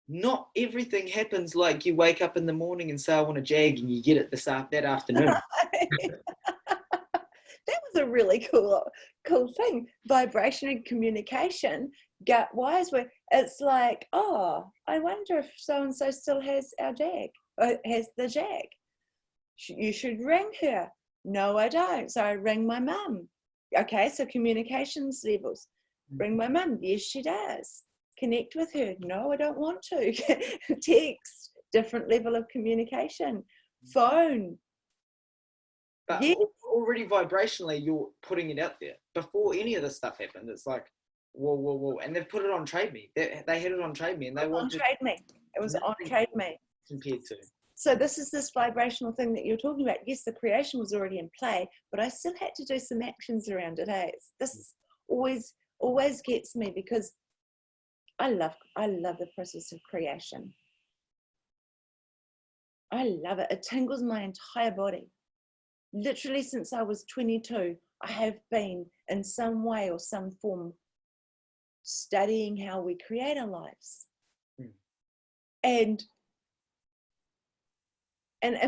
Not everything happens like you wake up in the morning and say, "I want to jag," and you get it that afternoon. That was a really cool thing. Vibration and communication gut wise, where it's like, oh, I wonder if so and so still has our jag, or has the jag. You should ring her. No, I don't. So I ring my mum. Okay, so communications levels. Ring my mum. Yes, she does. Connect with her. No, I don't want to. Text, different level of communication. Phone. But Yes. already vibrationally, you're putting it out there before any of this stuff happened. It's like, whoa, and they've put it on Trade Me. They had it on Trade Me, and they wanted on Trade Me. It was on Trade Me. Compared to. So this is this vibrational thing that you're talking about. Yes, the creation was already in play, but I still had to do some actions around it. Hey, this always gets me, because I love the process of creation. I love it. It tingles my entire body. Literally since I was 22, I have been in some way or some form studying how we create our lives. And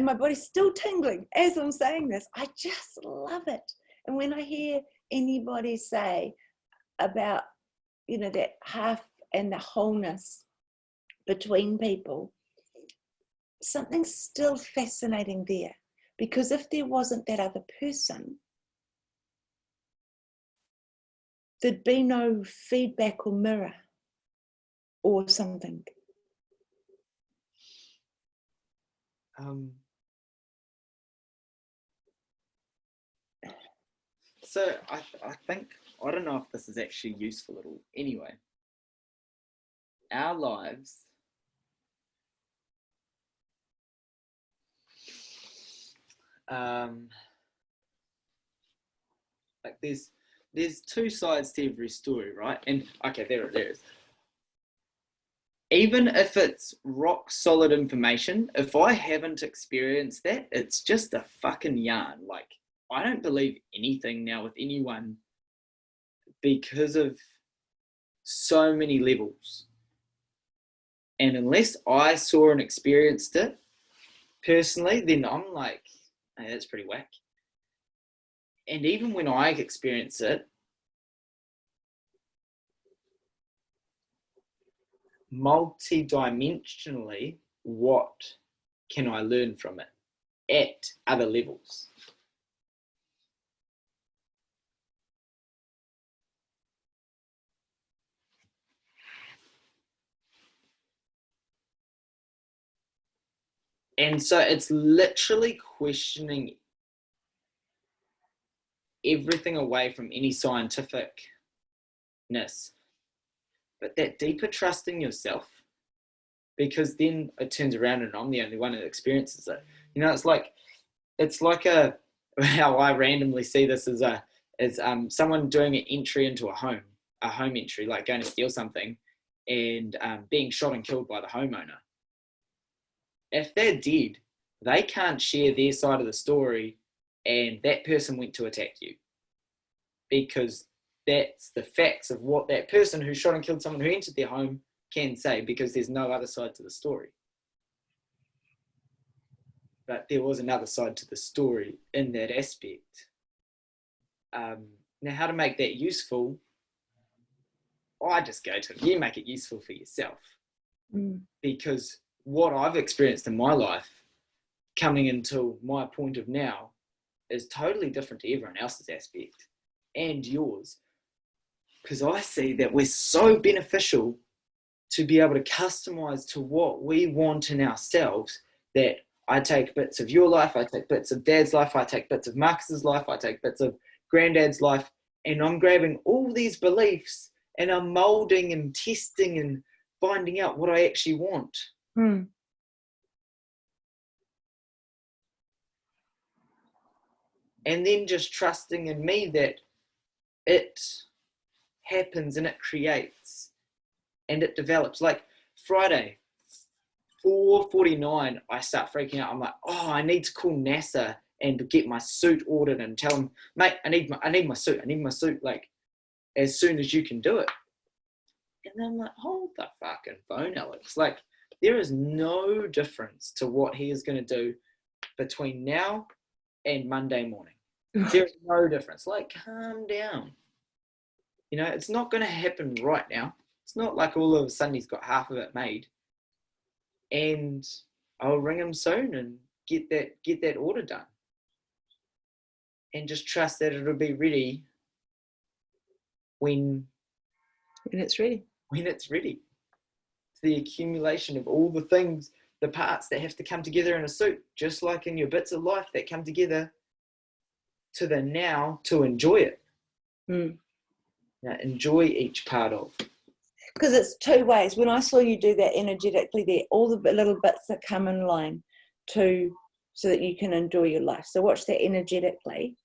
my body's still tingling as I'm saying this. I just love it. And when I hear anybody say about, you know, that half and the wholeness between people, something's still fascinating there. Because if there wasn't that other person, there'd be no feedback or mirror or something. So I think, I don't know if this is actually useful at all. Anyway, our lives like there's two sides to every story, right? And okay, there it is. Even if it's rock solid information, if I haven't experienced that, it's just a fucking yarn. Like, I don't believe anything now with anyone because of so many levels. And unless I saw and experienced it personally, then I'm like, hey, that's pretty whack. And even when I experience it, multi-dimensionally, what can I learn from it at other levels? And so it's literally questioning everything away from any scientificness, but that deeper trust in yourself, because then it turns around and I'm the only one that experiences it. You know, it's like how I randomly see this as someone doing an entry into a home entry, like going to steal something and being shot and killed by the homeowner. If they're dead, they can't share their side of the story and that person went to attack you, because that's the facts of what that person who shot and killed someone who entered their home can say, because there's no other side to the story. But there was another side to the story in that aspect. Now, how to make that useful? I just go to you make it useful for yourself. Because what I've experienced in my life coming into my point of now is totally different to everyone else's aspect and yours. Because I see that we're so beneficial to be able to customize to what we want in ourselves, that I take bits of your life, I take bits of Dad's life, I take bits of Marcus's life, I take bits of Granddad's life, and I'm grabbing all these beliefs and I'm molding and testing and finding out what I actually want. And then just trusting in me that it happens and it creates and it develops. Like Friday, 4:49, I start freaking out. I'm like, oh, I need to call NASA and get my suit ordered and tell them, mate, I need my suit, like, as soon as you can do it. And then I'm like, hold the fucking phone, Alex. Like, there is no difference to what he is going to do between now and Monday morning. There's no difference. Like, calm down. You know, it's not going to happen right now. It's not like all of a sudden he's got half of it made. And I'll ring him soon and get that order done. And just trust that it'll be ready when it's ready. When it's ready. It's the accumulation of all the things, the parts that have to come together in a suit, just like in your bits of life that come together to the now to enjoy it. Now, enjoy each part of. Because it's two ways. When I saw you do that energetically there, all the little bits that come in line so that you can enjoy your life. So watch that energetically.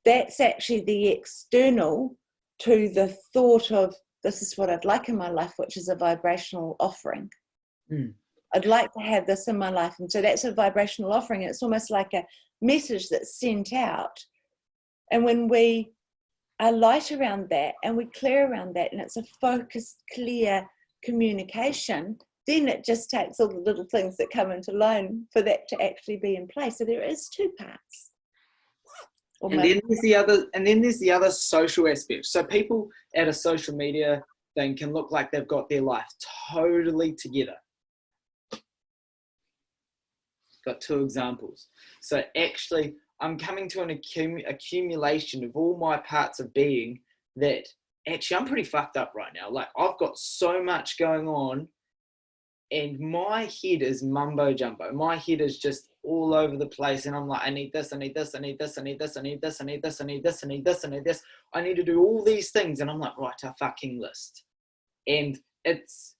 That's actually the external to the thought of, this is what I'd like in my life, which is a vibrational offering. I'd like to have this in my life. And so that's a vibrational offering. It's almost like a message that's sent out. And when we are light around that and we clear around that, and it's a focused, clear communication, then it just takes all the little things that come into line for that to actually be in place. So there is two parts. And then there's the other social aspect. So people at a social media thing can look like they've got their life totally together. Got two examples. So actually, I'm coming to an accumulation of all my parts of being that actually I'm pretty fucked up right now. Like, I've got so much going on, and my head is mumbo jumbo. My head is just all over the place, and I'm like, I need this, I need this, I need this, I need this, I need this, I need this, I need this, I need this, I need this. I need to do all these things, and I'm like, write a fucking list. And it's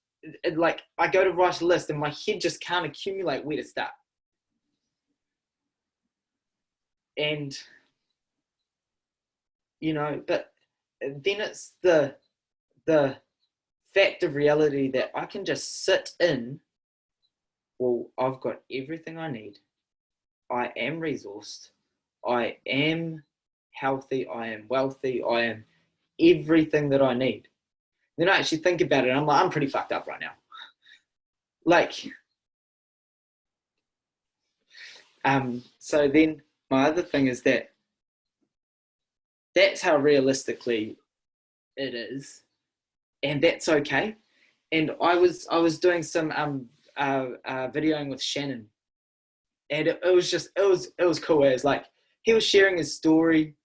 like, I go to write a list, and my head just can't accumulate where to start. And, you know, but then it's the fact of reality that I can just sit in, well, I've got everything I need. I am resourced. I am healthy. I am wealthy. I am everything that I need. Then I actually think about it, and I'm like, I'm pretty fucked up right now. Like, so then my other thing is that that's how realistically it is, and that's okay. And I was doing some videoing with Shannon, and it was cool. It was like, he was sharing his story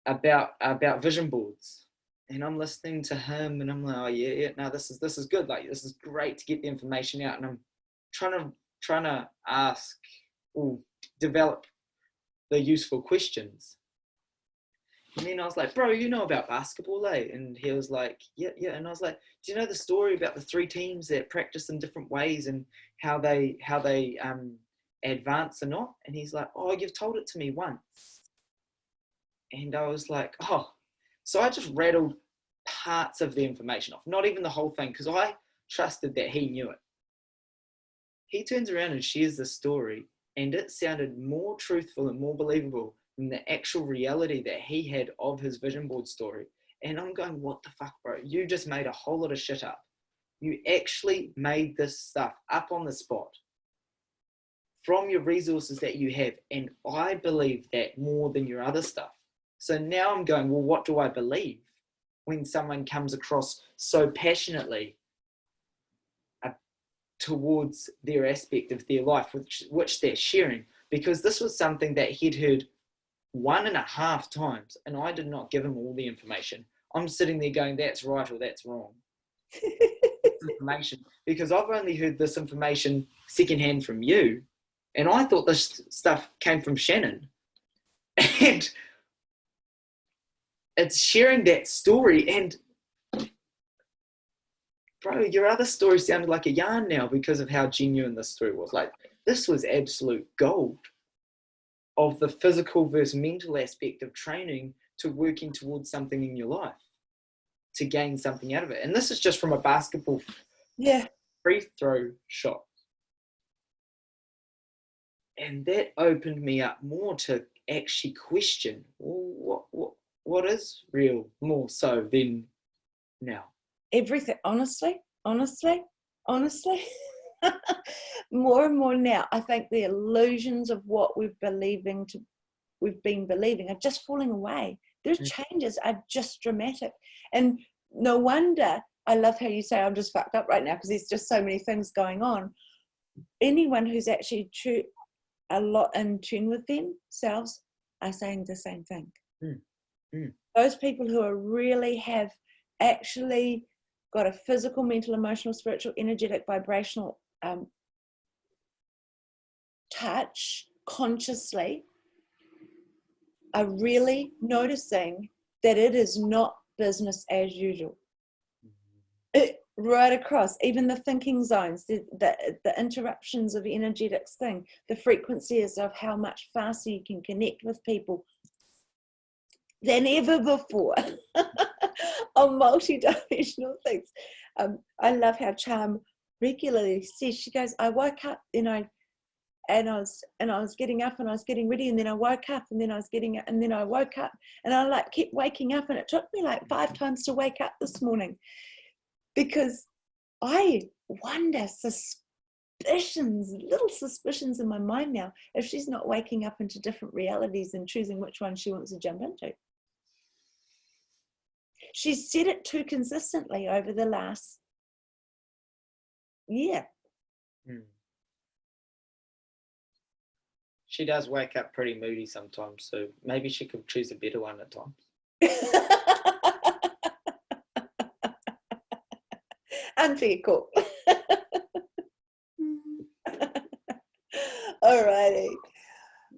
about vision boards, and I'm listening to him, and I'm like, oh yeah, no, this is good. Like, this is great to get the information out, and I'm trying to ask or develop the useful questions. And then I was like, bro, you know about basketball, eh? And he was like, yeah. And I was like, do you know the story about the three teams that practice in different ways and how they advance or not? And he's like, oh, you've told it to me once. And I was like, oh. So I just rattled parts of the information off, not even the whole thing, because I trusted that he knew it. He turns around and shares the story, and it sounded more truthful and more believable than the actual reality that he had of his vision board story. And I'm going, what the fuck, bro? You just made a whole lot of shit up. You actually made this stuff up on the spot from your resources that you have. And I believe that more than your other stuff. So now I'm going, well, what do I believe when someone comes across so passionately towards their aspect of their life, which they're sharing? Because this was something that he'd heard 1.5 times, and I did not give him all the information. I'm sitting there going, that's right or that's wrong. Information, because I've only heard this information secondhand from you, and I thought this stuff came from Shannon. And it's sharing that story, and bro, your other story sounded like a yarn now because of how genuine this story was. Like, this was absolute gold of the physical versus mental aspect of training to working towards something in your life to gain something out of it. And this is just from a basketball free throw shot. And that opened me up more to actually question, well, what is real more so than now? Everything, honestly, more and more now, I think the illusions of what we've been believing are just falling away. Their changes are just dramatic. And no wonder, I love how you say I'm just fucked up right now, because there's just so many things going on. Anyone who's actually a lot in tune with themselves are saying the same thing. Those people who are really have actually got a physical, mental, emotional, spiritual, energetic, vibrational touch consciously are really noticing that it is not business as usual. Right across, even the thinking zones, the interruptions of energetics thing, the frequencies of how much faster you can connect with people than ever before on multi-dimensional things. I love how charm regularly says, she goes, I woke up, you know, and I was getting up and I was getting ready, and then I woke up and then I was getting up and then I woke up, and I like kept waking up, and it took me like 5 times to wake up this morning, because I wonder, little suspicions in my mind now, if she's not waking up into different realities and choosing which one she wants to jump into. She's said it too consistently over the last year. She does wake up pretty moody sometimes, so maybe she could choose a better one at times. Unfair call. Alrighty.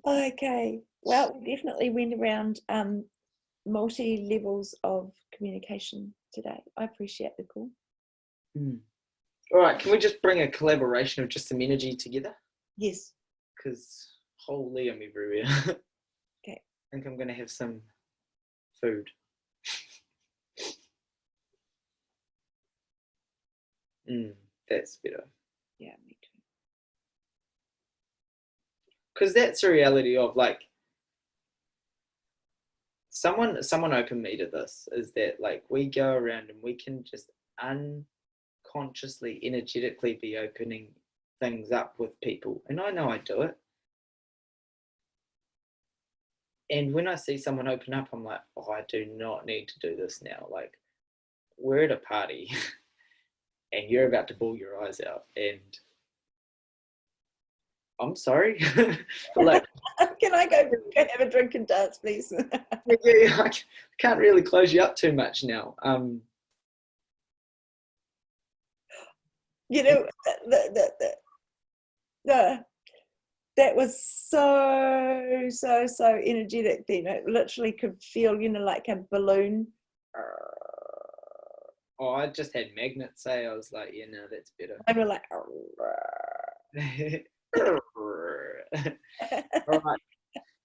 Okay. Well, we definitely went around multi levels of communication today. I appreciate the call. All right. Can we just bring a collaboration of just some energy together? Yes. Because holy, I'm everywhere. Okay. I think I'm going to have some food. That's better. Yeah, me too. Because that's the reality of, like, someone opened me to this, is that, like, we go around and we can just unconsciously, energetically be opening things up with people. And I know I do it. And when I see someone open up, I'm like, oh, I do not need to do this now. Like, we're at a party and you're about to bawl your eyes out, and I'm sorry. But like, can I go have a drink and dance, please? yeah, I can't really close you up too much now. You know, that was so energetic then. It literally could feel, you know, like a balloon. Oh, I just had magnets say. I was like, yeah, no, that's better. And we're like, all right.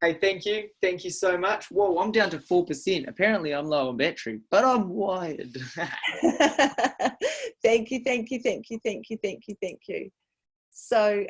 Hey, thank you so much. Whoa, I'm down to 4%. Apparently I'm low on battery, but I'm wired. Thank you. So